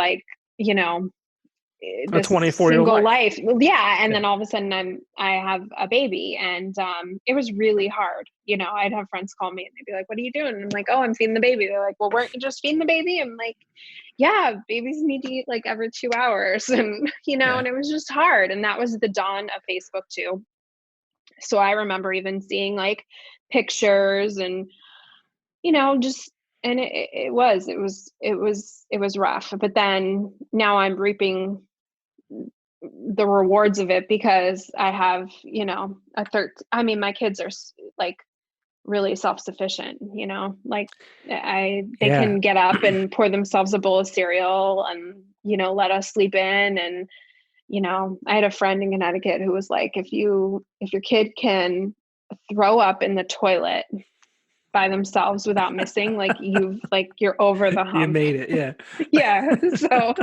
this 24-year-old life. Yeah. And then all of a sudden I have a baby, and it was really hard. I'd have friends call me and they'd be like, "What are you doing?" And I'm like, "Oh, I'm feeding the baby." They're like, "Well, weren't you just feeding the baby?" I'm like, "Yeah, babies need to eat like every 2 hours." And, and it was just hard. And that was the dawn of Facebook too. So I remember even seeing like pictures and, and it was rough, but then now I'm reaping the rewards of it because I have, my kids are like really self-sufficient, like they can get up and pour themselves a bowl of cereal and, let us sleep in. And, I had a friend in Connecticut who was like, if your kid can throw up in the toilet by themselves without missing, like you're over the hump. You made it. Yeah. Yeah. So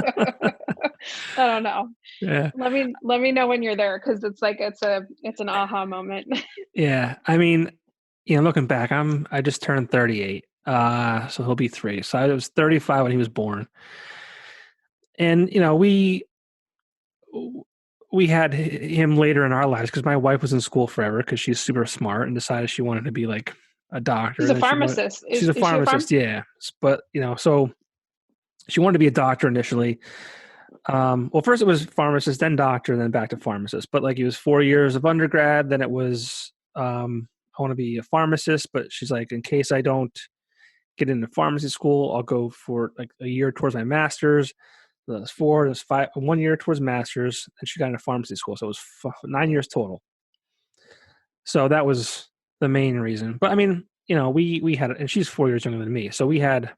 I don't know. Yeah. Let me know when you're there. Cause it's like, it's an aha moment. Yeah. I mean, looking back, I just turned 38. So he'll be 3. So I was 35 when he was born. And, we had him later in our lives because my wife was in school forever because she's super smart and decided she wanted to be like a doctor. She's a pharmacist. She's a pharmacist, yeah. But, so she wanted to be a doctor initially. Well, first it was pharmacist, then doctor, then back to pharmacist. But like it was 4 years of undergrad. Then it was, I want to be a pharmacist. But she's like, in case I don't get into pharmacy school, I'll go for like a year towards my master's. There's 4, there's 5, 1 year towards master's, and she got into pharmacy school. So it was 9 years total. So that was the main reason. But I mean, we had, and she's 4 years younger than me. So we had,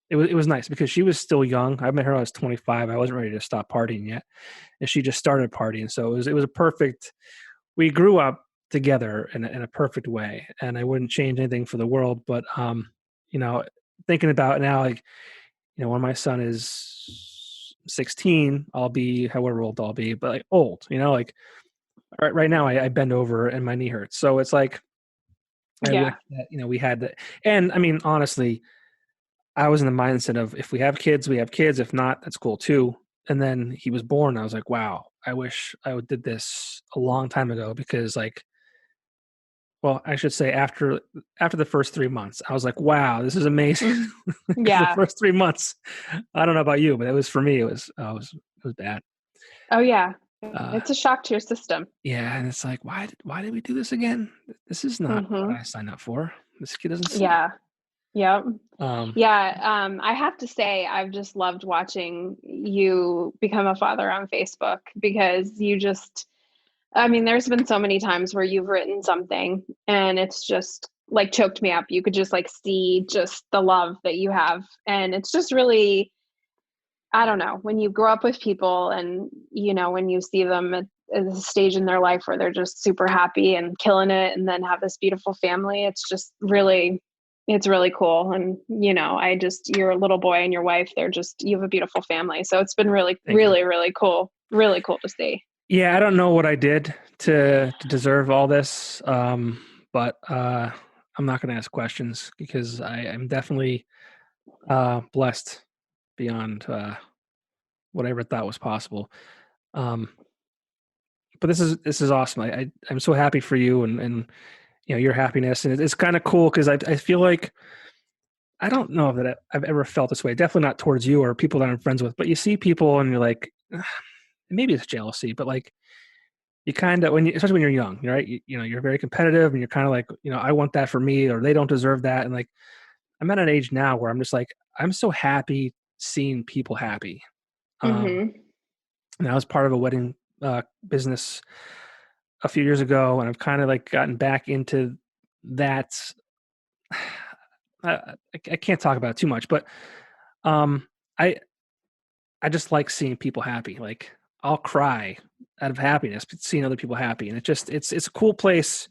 it was nice because she was still young. I met her when I was 25. I wasn't ready to stop partying yet. And she just started partying. So it was a perfect, we grew up together in a perfect way. And I wouldn't change anything for the world. But, thinking about it now, like, when my son is 16, I'll be however old I'll be, but like old, like right now I bend over and my knee hurts. So it's like, I wish that, we had that. And I mean, honestly, I was in the mindset of if we have kids, we have kids. If not, that's cool too. And then he was born. I was like, wow, I wish I did this a long time ago because well, I should say after the first 3 months, I was like, wow, this is amazing. The first 3 months, I don't know about you, but it was, for me, it was bad. Oh yeah. It's a shock to your system. Yeah. And it's like, why did we do this again? This is not what I signed up for. This kid doesn't see. Yeah. Yep. I have to say, I've just loved watching you become a father on Facebook because there's been so many times where you've written something and it's just like choked me up. You could just like see just the love that you have. And it's just really, I don't know, when you grow up with people and, when you see them at a stage in their life where they're just super happy and killing it and then have this beautiful family, it's just really, it's really cool. And, your little boy and your wife, you have a beautiful family. So it's been really, really cool. Really cool to see. Yeah. I don't know what I did to deserve all this. But I'm not going to ask questions because I am definitely blessed beyond what I ever thought was possible. But this is awesome. I'm so happy for you and your happiness, and it's kind of cool because I feel like, I don't know that I've ever felt this way. Definitely not towards you or people that I'm friends with. But you see people and you're like, maybe it's jealousy, but like you kind of, especially when you're young, right? You're very competitive and you're kind of like, I want that for me, or they don't deserve that. And like, I'm at an age now where I'm just like, I'm so happy seeing people happy. And I was part of a wedding business a few years ago, and I've kind of like gotten back into that. I can't talk about it too much, but I just like seeing people happy. Like I'll cry out of happiness seeing other people happy, and it's a cool place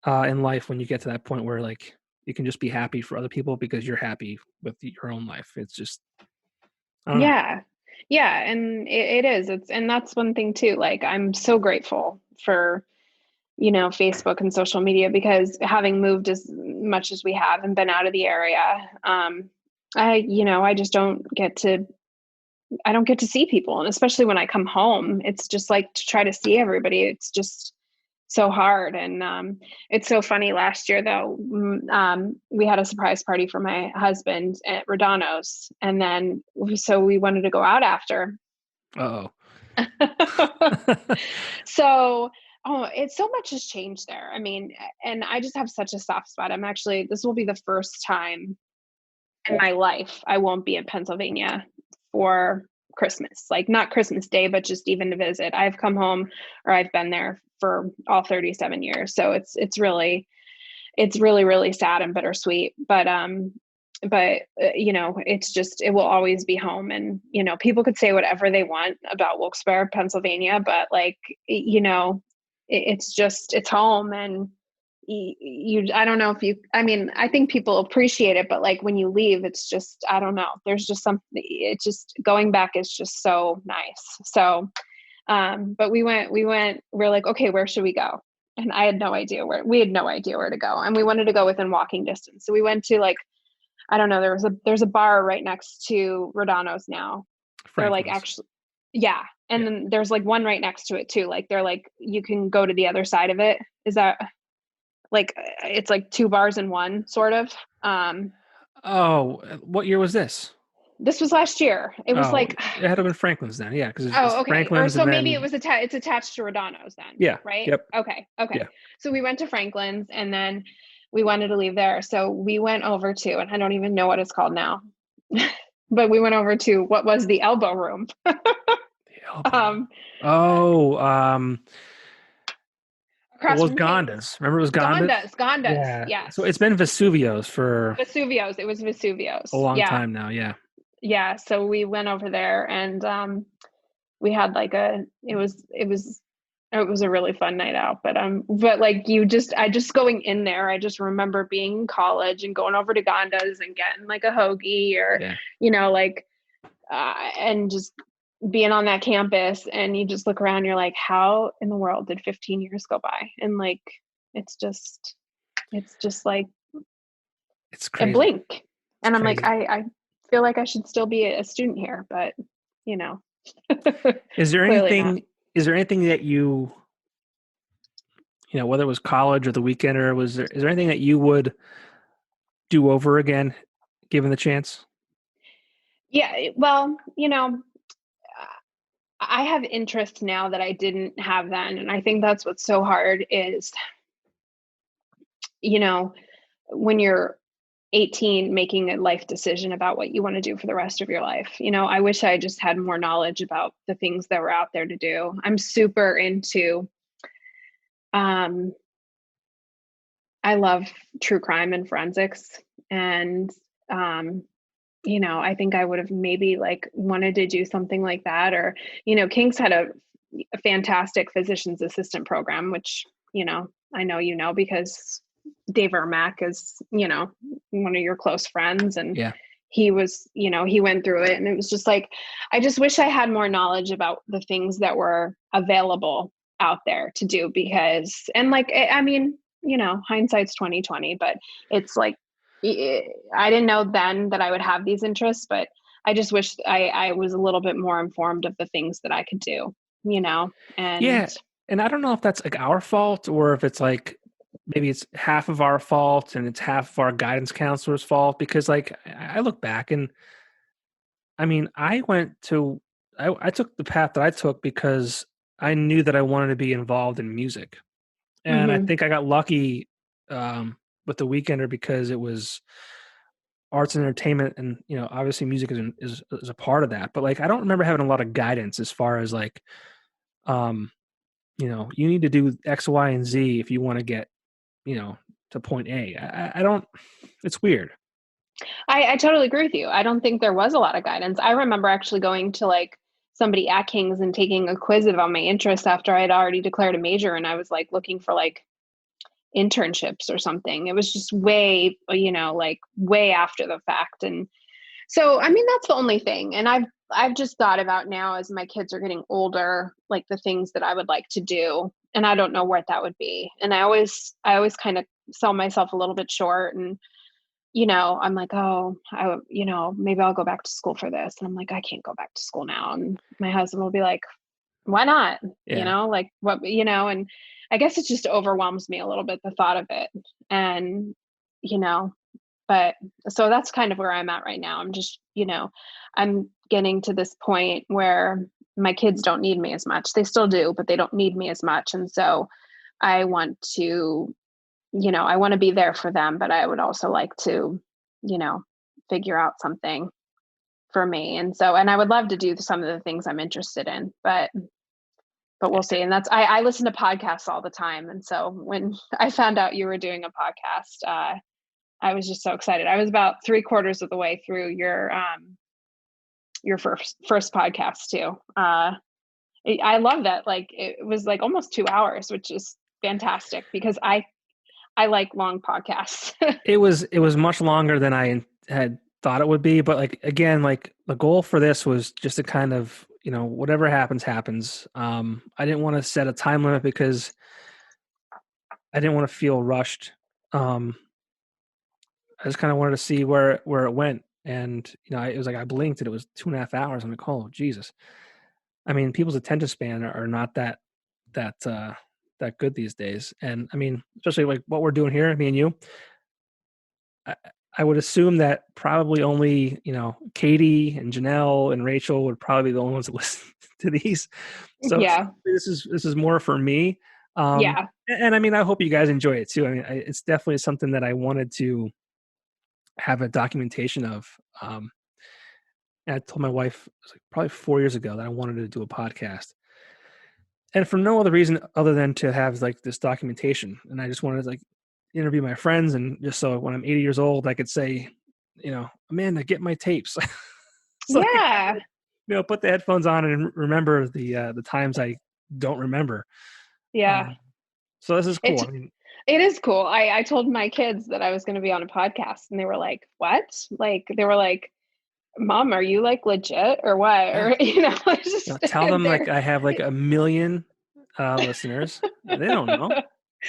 in life when you get to that point where like you can just be happy for other people because you're happy with your own life. It's just, I don't know. Yeah, and it is. And that's one thing too. Like I'm so grateful for Facebook and social media because having moved as much as we have and been out of the area, I just I don't get to see people. And especially when I come home, it's just like to try to see everybody. It's just so hard. And it's so funny. Last year though, we had a surprise party for my husband at Rodano's. And then, so we wanted to go out after. Uh-oh. So, it's so much has changed there. I mean, and I just have such a soft spot. This will be the first time in my life I won't be in Pennsylvania for Christmas, like not Christmas Day, but just even to visit. I've come home, or I've been there for all 37 years. So it's really, really sad and bittersweet, but it's just, it will always be home. And, people could say whatever they want about Wilkes-Barre, Pennsylvania, but like, it's home. And I don't know if I think people appreciate it, but like when you leave, it's just, I don't know, there's just something, it's just going back is just so nice. So, but we're like, okay, where should we go? And we had no idea where to go. And we wanted to go within walking distance. So we went to like, I don't know, there's a bar right next to Rodano's now. They're like, actually, yeah. And then there's like one right next to it too. Like they're like, you can go to the other side of it. Is that like, it's like two bars in one sort of. Oh, what year was this? This was last year. It was like, it had to have been Franklin's then. Yeah. Cause okay. Franklin's, or so maybe it was it's attached to Rodano's then. Yeah. Right. Yep. Okay. Yeah. So we went to Franklin's and then we wanted to leave there. So we went over to, and I don't even know what it's called now, but we went over to what was the Elbow Room. It was Gonda's. Remember it was Gonda's? Gonda's. Yeah. So it's been Vesuvio's for It was Vesuvio's. A long time now. Yeah. Yeah. So we went over there and we had like it was a really fun night out, but like I just going in there, I just remember being in college and going over to Gonda's and getting like a hoagie or, and just being on that campus, and you just look around, you're like, how in the world did 15 years go by? And like, it's just like It's a crazy. blink. It's and I'm crazy. like, I feel like I should still be a student here, but Is there clearly not. is there anything that whether it was college or the weekend, or is there anything that you would do over again, given the chance? Yeah, well, I have interests now that I didn't have then. And I think that's what's so hard is, when you're 18, making a life decision about what you want to do for the rest of your life. I wish I just had more knowledge about the things that were out there to do. I'm super into, I love true crime and forensics. And, I think I would have maybe like wanted to do something like that. Or, King's had a fantastic physician's assistant program, which, I know, because Dave Ermack is, one of your close friends. And Yeah. he was, he went through it. And it was just like, I just wish I had more knowledge about the things that were available out there to do, because, and like, I mean, hindsight's 2020, but it's like, I didn't know then that I would have these interests, but I just wish I was a little bit more informed of the things that I could do, and Yeah. And I don't know if that's like our fault, or if it's like, maybe it's half of our fault and it's half of our guidance counselor's fault, because like I look back and I mean, I took the path that I took because I knew that I wanted to be involved in music. And I think I got lucky with the Weekender because it was arts and entertainment, and obviously music is a part of that. But like, I don't remember having a lot of guidance as far as like, um, you need to do X, Y, and Z if you want to get, to point A. I don't. It's weird. I totally agree with you. I don't think there was a lot of guidance. I remember actually going to like somebody at King's and taking a quiz about my interests after I had already declared a major, and I was like looking for like internships or something. It was just way, like way after the fact. And so, I mean, that's the only thing. And I've just thought about now as my kids are getting older, like the things that I would like to do. And I don't know what that would be. And I always kind of sell myself a little bit short. And, I'm like, oh, maybe I'll go back to school for this. And I'm like, I can't go back to school now. And my husband will be like, why not? Yeah. Like what, and I guess it just overwhelms me a little bit, the thought of it. And, but so that's kind of where I'm at right now. I'm just, I'm getting to this point where my kids don't need me as much. They still do, but they don't need me as much. And so I want to, I want to be there for them, but I would also like to, figure out something for me. And so, and I would love to do some of the things I'm interested in, but we'll see. And that's, I listen to podcasts all the time. And so when I found out you were doing a podcast, I was just so excited. I was about 3/4 of the way through your first podcast too. I love that. Like it was like almost 2 hours, which is fantastic because I like long podcasts. It was much longer than I had thought it would be, but like again, like the goal for this was just to kind of, whatever happens. I didn't want to set a time limit because I didn't want to feel rushed. I just kind of wanted to see where it went, and it was like I blinked and it was 2.5 hours. I'm like, oh Jesus! I mean, people's attention span are not that good these days, and I mean, especially like what we're doing here, me and you. I would assume that probably only, Katie and Janelle and Rachel would probably be the only ones that listen to these. So Yeah. this is more for me. Yeah. And I mean, I hope you guys enjoy it too. I mean, it's definitely something that I wanted to have a documentation of. And I told my wife, it was like probably 4 years ago, that I wanted to do a podcast. And for no other reason other than to have like this documentation. And I just wanted to like interview my friends, and just so when I'm 80 years old, I could say, Amanda, get my tapes. So Yeah. put the headphones on and remember the times I don't remember. Yeah. So this is cool. I mean, it is cool. I told my kids that I was going to be on a podcast, and they were like, what? Like, they were like, Mom, are you like legit or what? Yeah. Or, it's just, Tell them like I have like 1 million listeners. They don't know.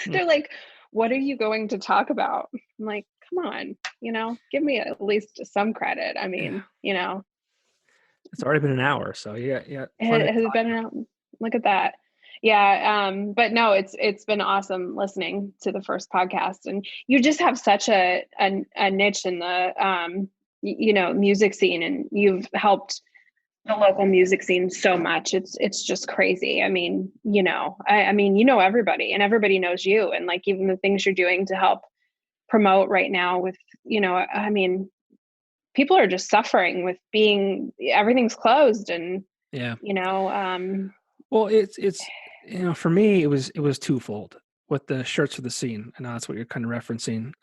They're like, what are you going to talk about? I'm like, come on, give me at least some credit. I mean, It's already been an hour, so yeah. it has been, look at that. Yeah. But no, it's been awesome listening to the first podcast, and you just have such a niche in the, music scene, and you've helped the local music scene so much. It's just crazy. I mean, I mean, everybody, and everybody knows you, and like even the things you're doing to help promote right now with, I mean, people are just suffering with everything's closed, and yeah. Well, it's for me it was twofold with the shirts for the scene. I know that's what you're kind of referencing.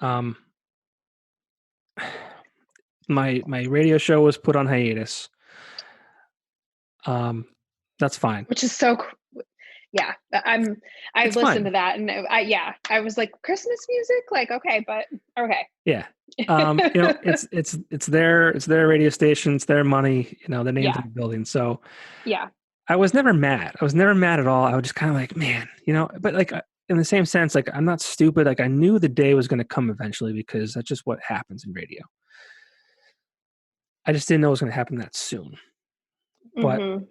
My radio show was put on hiatus. That's fine. Which is yeah. I've listened to that, and I was like, Christmas music, like, okay, but okay. Yeah. It's their radio station, it's their money, the names of the building. So yeah, I was never mad. I was never mad at all. I was just kind of like, man, but like in the same sense, like I'm not stupid. Like I knew the day was going to come eventually because that's just what happens in radio. I just didn't know it was going to happen that soon. But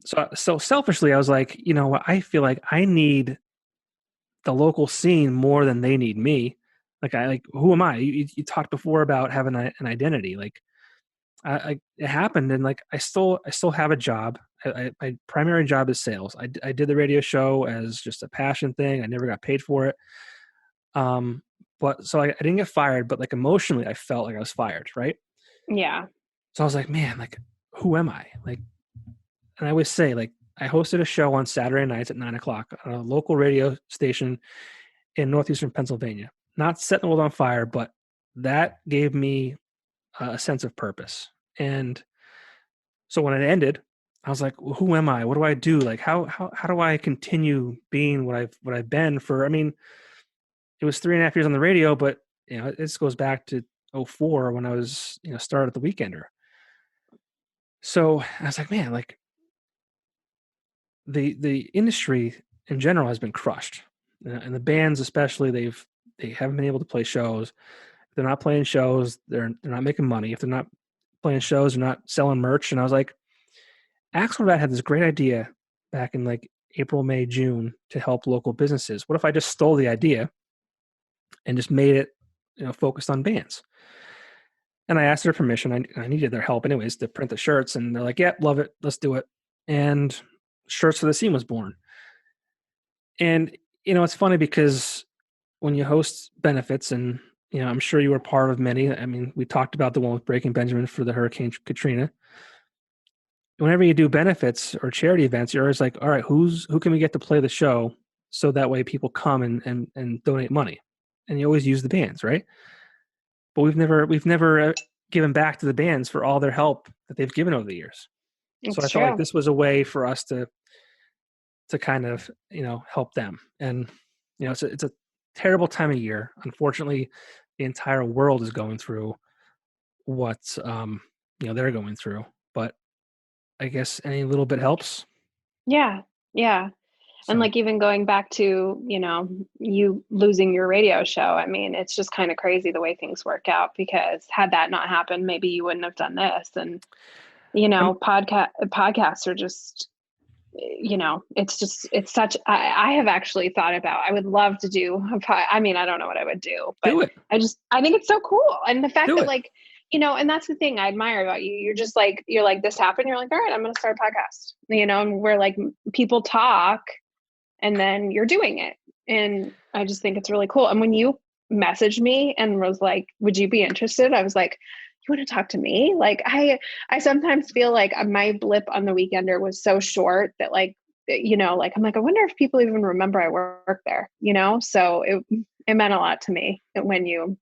so selfishly, I was like, I feel like I need the local scene more than they need me. Like who am I? You talked before about having an identity. Like it happened, and like I still have a job. My primary job is sales. I did the radio show as just a passion thing. I never got paid for it. But so I didn't get fired, but like emotionally, I felt like I was fired. Right. Yeah. So I was like, man, like who am I? Like, and I always say, like, I hosted a show on Saturday nights at 9:00 on a local radio station in Northeastern Pennsylvania. Not setting the world on fire, but that gave me a sense of purpose. And so when it ended, I was like, well, who am I? What do I do? Like, how do I continue being what I've been for? I mean, it was 3.5 years on the radio, but this goes back to 2004 when I was started at the Weekender. So I was like, man, like the industry in general has been crushed, and the bands especially, they haven't been able to play shows. If they're not playing shows, they're not making money. If they're not playing shows, they're not selling merch. And I was like, Axelrad had this great idea back in like April, May, June to help local businesses. What if I just stole the idea and just made it, focused on bands? And I asked their permission. I needed their help anyways to print the shirts, and they're like, "Yeah, love it. Let's do it." And Shirts for the Scene was born. And it's funny because when you host benefits, and I'm sure you were part of many. I mean, we talked about the one with Breaking Benjamin for the Hurricane Katrina. Whenever you do benefits or charity events, you're always like, all right, who can we get to play the show so that way people come and donate money? And you always use the bands, right? But we've never given back to the bands for all their help that they've given over the years. So I felt like this was a way for us to kind of help them. And it's a terrible time of year. Unfortunately, the entire world is going through what they're going through. But I guess any little bit helps. Yeah. And like even going back to, you losing your radio show, I mean, it's just kind of crazy the way things work out, because had that not happened, maybe you wouldn't have done this. And, podcasts are just, it's such, I have actually thought about, I would love to do I mean, I don't know what I would do, but do it. I think it's so cool. And the fact that like, and that's the thing I admire about you. You're just like, this happened. You're like, all right, I'm going to start a podcast, and we're like, people talk and then you're doing it. And I just think it's really cool. And when you messaged me and was like, would you be interested? I was like, you want to talk to me? Like, I sometimes feel like my blip on the Weekender was so short that like, like, I'm like, I wonder if people even remember I work there, so it meant a lot to me when you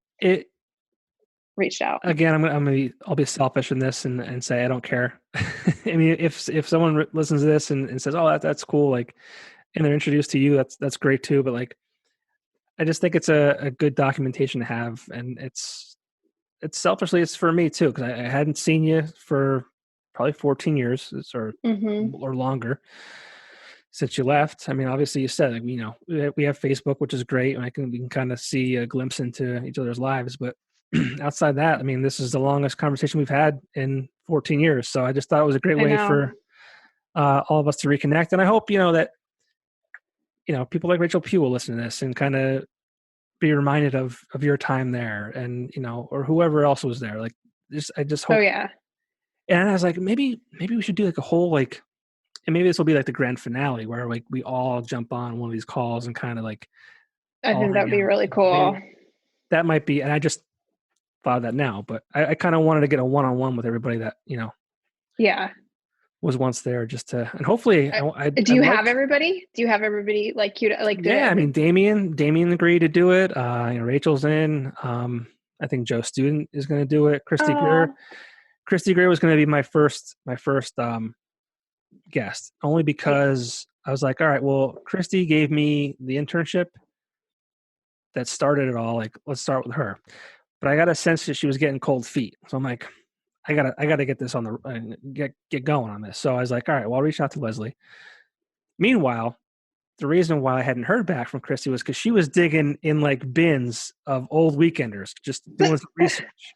reached out. Again, I'll be selfish in this and say I don't care. I mean, if someone listens to this and says, "Oh, that's cool," like, and they're introduced to you, that's great too. But like, I just think it's a good documentation to have, and it's it's selfishly, it's for me too, because I hadn't seen you for probably 14 years or longer since you left. I mean, obviously you said, like, we have Facebook, which is great, and we can kind of see a glimpse into each other's lives. But outside that, I mean, this is the longest conversation we've had in 14 years. So I just thought it was a great way for all of us to reconnect. And I hope, that, people like Rachel Pugh will listen to this and kind of be reminded of your time there, and, or whoever else was there. Like, I just hope. Oh yeah. And I was like, maybe we should do like a whole, like, and maybe this will be like the grand finale where like we all jump on one of these calls and kind of like. I think that'd be really cool. Maybe that might be, and I just thought of that now, but I kind of wanted to get a one-on-one with everybody that, yeah, was once there, just to, and hopefully do you have everybody like cute, like I mean, Damien agreed to do it. Rachel's in, I think Joe Student is going to do it. Christy Greer was going to be my first guest, only because I was like, all right, well, Christy gave me the internship that started it all. Like, let's start with her. But I got a sense that she was getting cold feet. So I'm like, I gotta get this on the get going on this. So I was like, all right, well, I'll reach out to Leslie. Meanwhile, the reason why I hadn't heard back from Christy was because she was digging in like bins of old weekenders, just doing some research.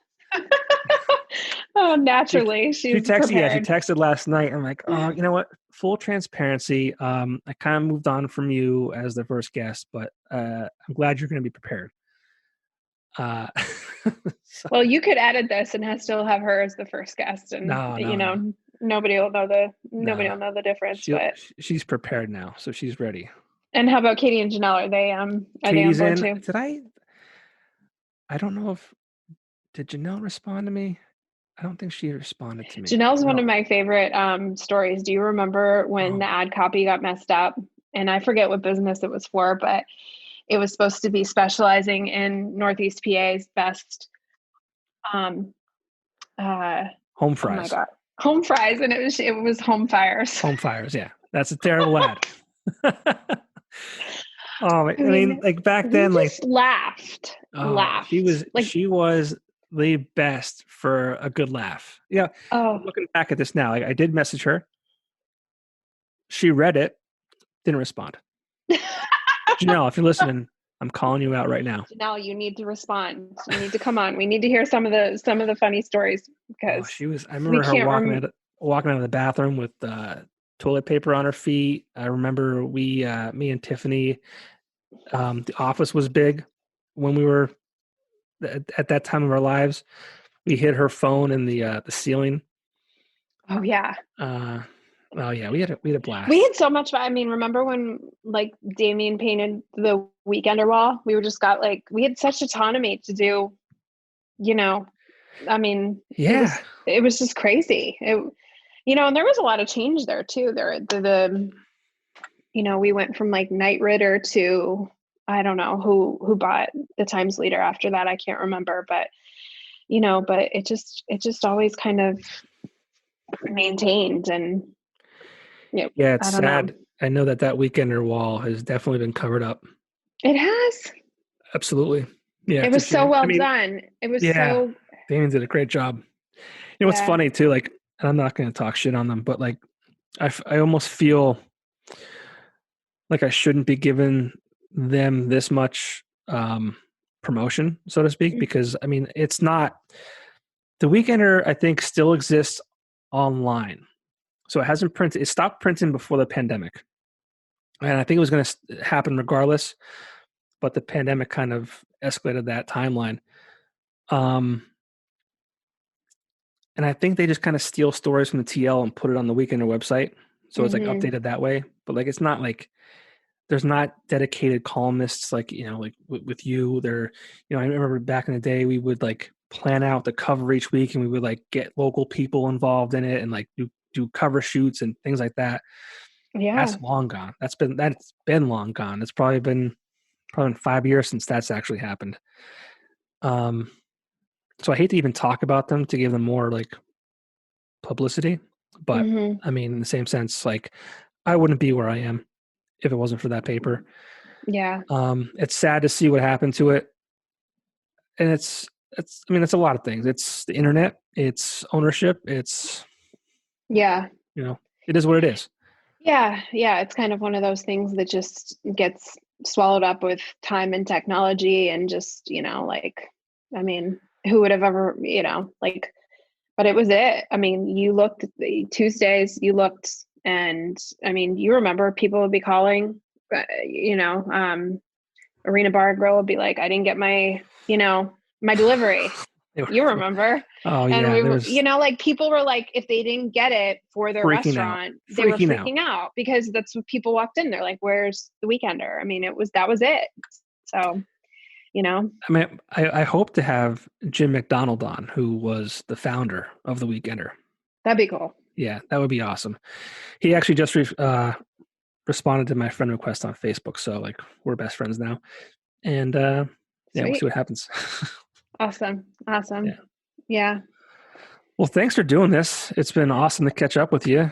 Oh, naturally. She texted last night. I'm like, oh, you know what? Full transparency. I kind of moved on from you as the first guest, but I'm glad you're going to be prepared. Well, you could edit this and still have her as the first guest, and nobody will know the difference. But she's prepared now, so she's ready. And how about Katie and Janelle? Are they Katie's on board too? I don't know did Janelle respond to me? I don't think she responded to me. Janelle's one of my favorite stories. Do you remember when the ad copy got messed up? And I forget what business it was for, but it was supposed to be specializing in Northeast PA's best home fries. Oh my God. Home fries. And it was home fires. Home fires, yeah. That's a terrible ad. I mean, like back then, like laughed. She was the best for a good laugh. Yeah. Looking back at this now, like, I did message her. She read it, didn't respond. Janelle, if you're listening, I'm calling you out right now. Janelle, you need to respond. You need to come on. We need to hear some of the funny stories, because I remember her walking out of the bathroom with toilet paper on her feet. I remember me and Tiffany, The Office was big when we were at that time of our lives. We hid her phone in the ceiling. Oh yeah. We had a blast. We had so much fun. I mean, remember when like Damien painted the Weekender wall? We had such autonomy to do, I mean, yeah, it was just crazy. And there was a lot of change there too. We went from like Knight Ritter to, I don't know who bought the Times Leader after that. I can't remember, but it just always kind of maintained. And yeah, it's sad. I know that Weekender wall has definitely been covered up. It has. Absolutely. Yeah. It was so well done. It was so. Damien did a great job. What's funny too, like, and I'm not going to talk shit on them, but like, I almost feel like I shouldn't be giving them this much promotion, so to speak, because I mean, it's not, the Weekender, I think, still exists online. So it hasn't printed, it stopped printing before the pandemic. And I think it was going to happen regardless, but the pandemic kind of escalated that timeline. And I think they just kind of steal stories from the TL and put it on the Weekender website. So it's like updated that way. But like, it's not like, there's not dedicated columnists like, like with you there. I remember back in the day, we would like plan out the cover each week, and we would like get local people involved in it and like do cover shoots and things like that. Yeah. That's long gone. That's been long gone. It's probably been 5 years since that's actually happened. So I hate to even talk about them to give them more like publicity, but I mean, in the same sense, like, I wouldn't be where I am if it wasn't for that paper. Yeah. It's sad to see what happened to it. And it's it's a lot of things. It's the internet, it's ownership, it's, Yeah. it is what it is. Yeah. Yeah. It's kind of one of those things that just gets swallowed up with time and technology and just, like, I mean, who would have ever, like, but it was it. I mean, you looked Tuesdays, and I mean, you remember people would be calling, Arena Bar girl would be like, I didn't get my, my delivery. You remember? Oh And yeah, we there were, was like people were like, if they didn't get it for their restaurant, they were freaking out because that's what people walked in. They're like, where's the Weekender? I mean, that was it. So, I mean, I hope to have Jim McDonald on, who was the founder of the Weekender. That'd be cool. Yeah, that would be awesome. He actually just responded to my friend request on Facebook. So like we're best friends now. And yeah, we'll see what happens. Awesome. Yeah. Well, thanks for doing this. It's been awesome to catch up with you.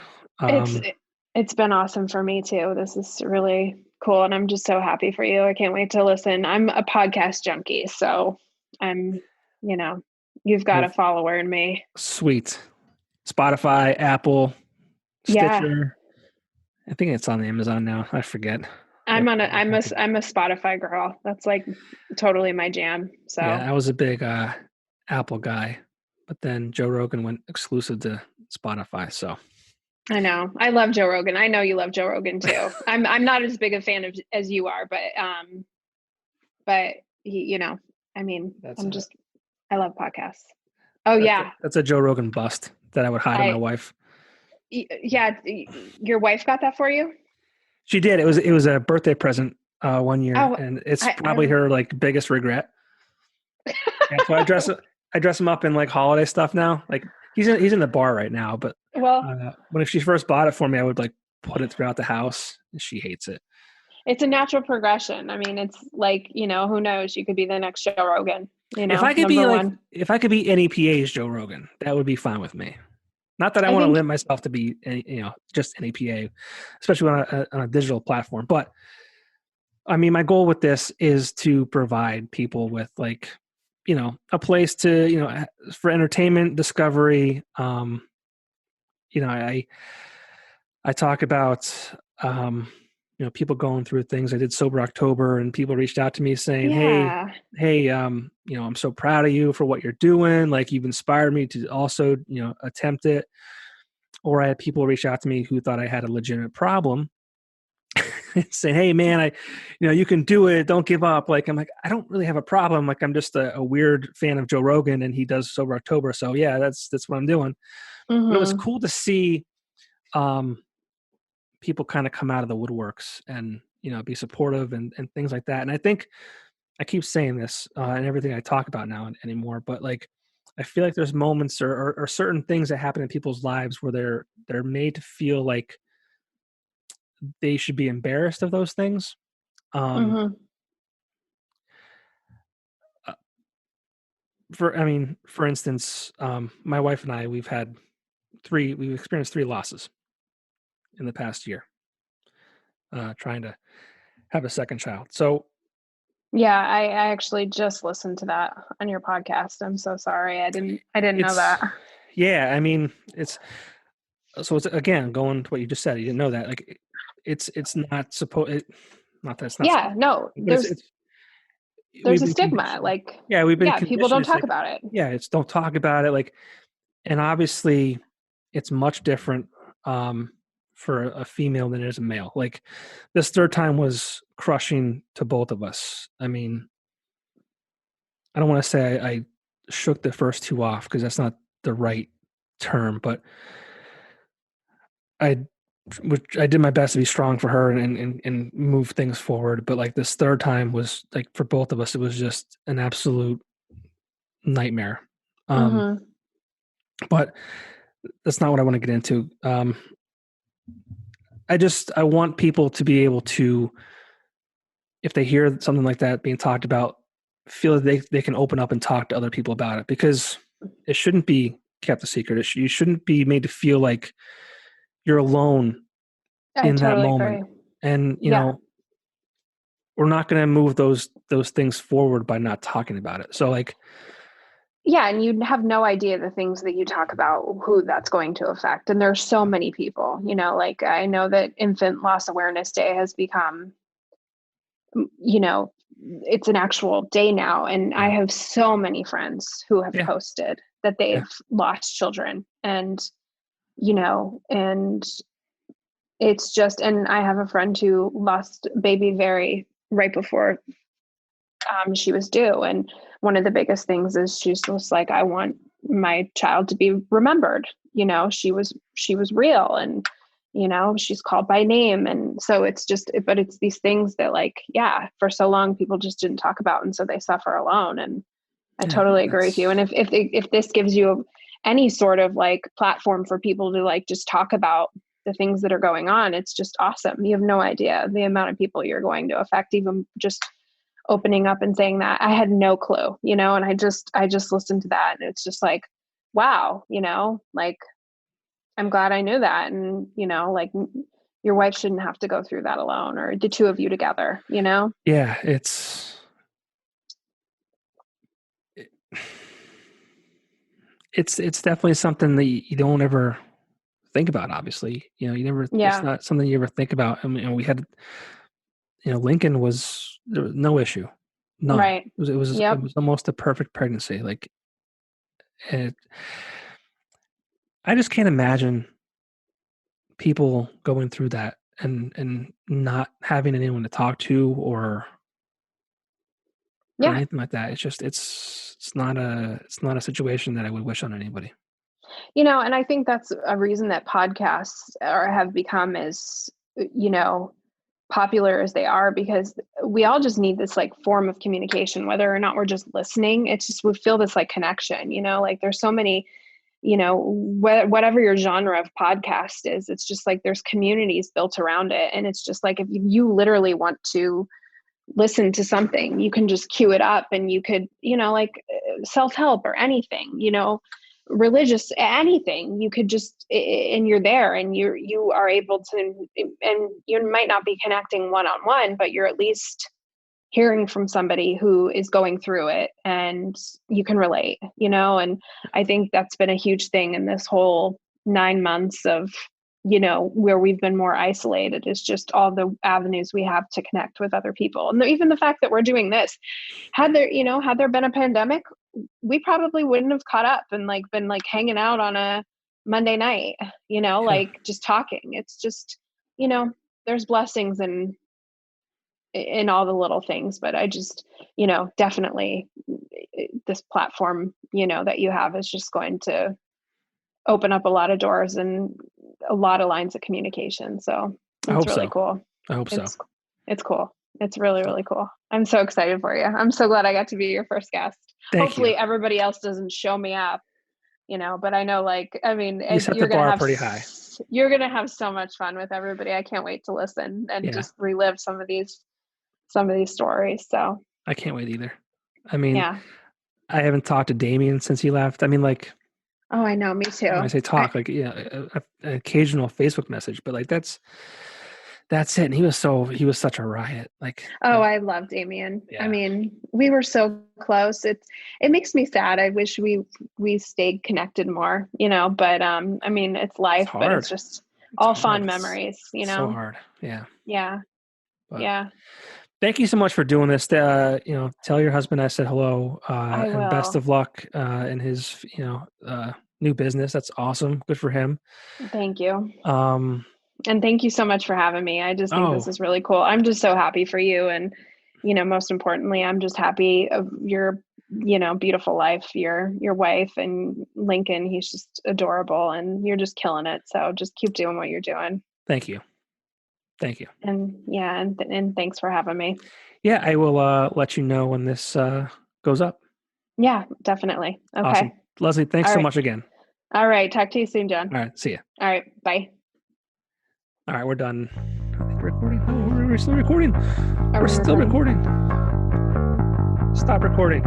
It's been awesome for me too. This is really cool. And I'm just so happy for you. I can't wait to listen. I'm a podcast junkie. So I'm, you've got a follower in me. Sweet. Spotify, Apple, Stitcher. I think it's on Amazon now. I forget. I'm a Spotify girl. That's like totally my jam. So yeah, I was a big Apple guy, but then Joe Rogan went exclusive to Spotify. So I know I love Joe Rogan. I know you love Joe Rogan too. I'm not as big a fan as you are, but he, I mean, I love podcasts. Oh yeah, that's a Joe Rogan bust that I would hide on my wife. Yeah, your wife got that for you? She did. It was a birthday present one year, and it's probably her like biggest regret. Yeah, so I dress him up in like holiday stuff now. Like he's in the bar right now, but when she first bought it for me, I would like put it throughout the house, and she hates it. It's a natural progression. I mean, it's like, who knows? You could be the next Joe Rogan. If I could be NEPA's Joe Rogan, that would be fine with me. Not that I want to limit myself to be, just NEPA, especially on a digital platform. But I mean, my goal with this is to provide people with like, a place to, for entertainment, discovery. I talk about, people going through things. I did Sober October, and people reached out to me saying, hey, I'm so proud of you for what you're doing. Like you've inspired me to also, attempt it. Or I had people reach out to me who thought I had a legitimate problem saying, hey man, you can do it. Don't give up. Like, I'm like, I don't really have a problem. Like I'm just a weird fan of Joe Rogan and he does Sober October. So yeah, that's what I'm doing. Mm-hmm. But it was cool to see, people kind of come out of the woodworks and, be supportive and things like that. And I think I keep saying this and everything I talk about now anymore, but like, I feel like there's moments or certain things that happen in people's lives where they're made to feel like they should be embarrassed of those things. For instance, my wife and I, we've experienced 3 losses in the past year, trying to have a second child. So yeah, I actually just listened to that on your podcast. I'm so sorry. I didn't know that. Yeah. I mean, it's again, going to what you just said, you didn't know that. Like it's not supposed, not that it's not. Yeah, no, there's a stigma. Like, people don't talk about it. Yeah. Don't talk about it. Like, and obviously it's much different, for a female than it is a male. Like this third time was crushing to both of us. I mean, I don't want to say I shook the first 2 off because that's not the right term, but I did my best to be strong for her and move things forward. But like this third time was like for both of us, it was just an absolute nightmare. But that's not what I want to get into. I want people to be able to, if they hear something like that being talked about, feel that they can open up and talk to other people about it, because it shouldn't be kept a secret. You shouldn't be made to feel like you're alone in that moment. Agree. And, we're not going to move those things forward by not talking about it. So like, Yeah. And you have no idea the things that you talk about, who that's going to affect. And there's so many people, like I know that Infant Loss Awareness Day has become, it's an actual day now. And I have so many friends who have posted that they've lost children and, and it's just, and I have a friend who lost baby right before she was due. And one of the biggest things is she's just like, I want my child to be remembered. She was real and, she's called by name. And so it's just, but it's these things that like, for so long people just didn't talk about. And so they suffer alone. And I totally agree with you. And if this gives you any sort of like platform for people to like, just talk about the things that are going on, it's just awesome. You have no idea the amount of people you're going to affect, even just opening up and saying that. I had no clue, and I just listened to that and it's just like, wow, like, I'm glad I knew that. And, like your wife shouldn't have to go through that alone, or the two of you together, Yeah. It's definitely something that you don't ever think about, obviously. It's not something you ever think about. I mean, we had, Lincoln there was no issue. None. Right. It was almost a perfect pregnancy. Like, I just can't imagine people going through that and not having anyone to talk to or anything like that. It's just, it's not a situation that I would wish on anybody. And I think that's a reason that podcasts have become as, popular as they are, because we all just need this like form of communication, whether or not we're just listening. It's just, we feel this like connection, like there's so many, whatever your genre of podcast is, it's just like there's communities built around it. And it's just like, if you literally want to listen to something, you can just queue it up and you could, like self-help or anything, religious, anything, you could just, and you're there and you are able to, and you might not be connecting one-on-one, but you're at least hearing from somebody who is going through it and you can relate, and I think that's been a huge thing in this whole 9 months of, where we've been more isolated, is just all the avenues we have to connect with other people. And even the fact that we're doing this, had there been a pandemic, we probably wouldn't have caught up and like been like hanging out on a Monday night, like just talking. It's just, there's blessings in all the little things, but I just, definitely this platform, that you have is just going to open up a lot of doors and a lot of lines of communication. So it's really cool. I hope so. It's cool. It's really, really cool. I'm so excited for you. I'm so glad I got to be your first guest. Hopefully everybody else doesn't show me up, but I know, like, I mean, you set the bar pretty high. You're going to have so much fun with everybody. I can't wait to listen and just relive some of these stories. So I can't wait either. I mean, I haven't talked to Damien since he left. I mean, like, oh, I know. Me too. When I say talk, an occasional Facebook message, but like that's it. And he was such a riot. Like, I love Damien. Yeah. I mean, we were so close. It makes me sad. I wish we stayed connected more, but I mean, it's life, but it's just all fond memories, So hard. Yeah. Yeah. But yeah. Thank you so much for doing this. Tell your husband I said hello, and best of luck in his, new business. That's awesome. Good for him. Thank you. And thank you so much for having me. I just think this is really cool. I'm just so happy for you. And, most importantly, I'm just happy of your, beautiful life, your wife and Lincoln. He's just adorable and you're just killing it. So just keep doing what you're doing. Thank you. And and thanks for having me. Yeah, I will let you know when this goes up. Yeah, definitely. Okay. Awesome. Leslie, thanks so much again. All right. Talk to you soon, John. All right. See ya. All right. Bye. All right. We're done. I think we're recording. Oh, we're still recording. We're still recording. Stop recording.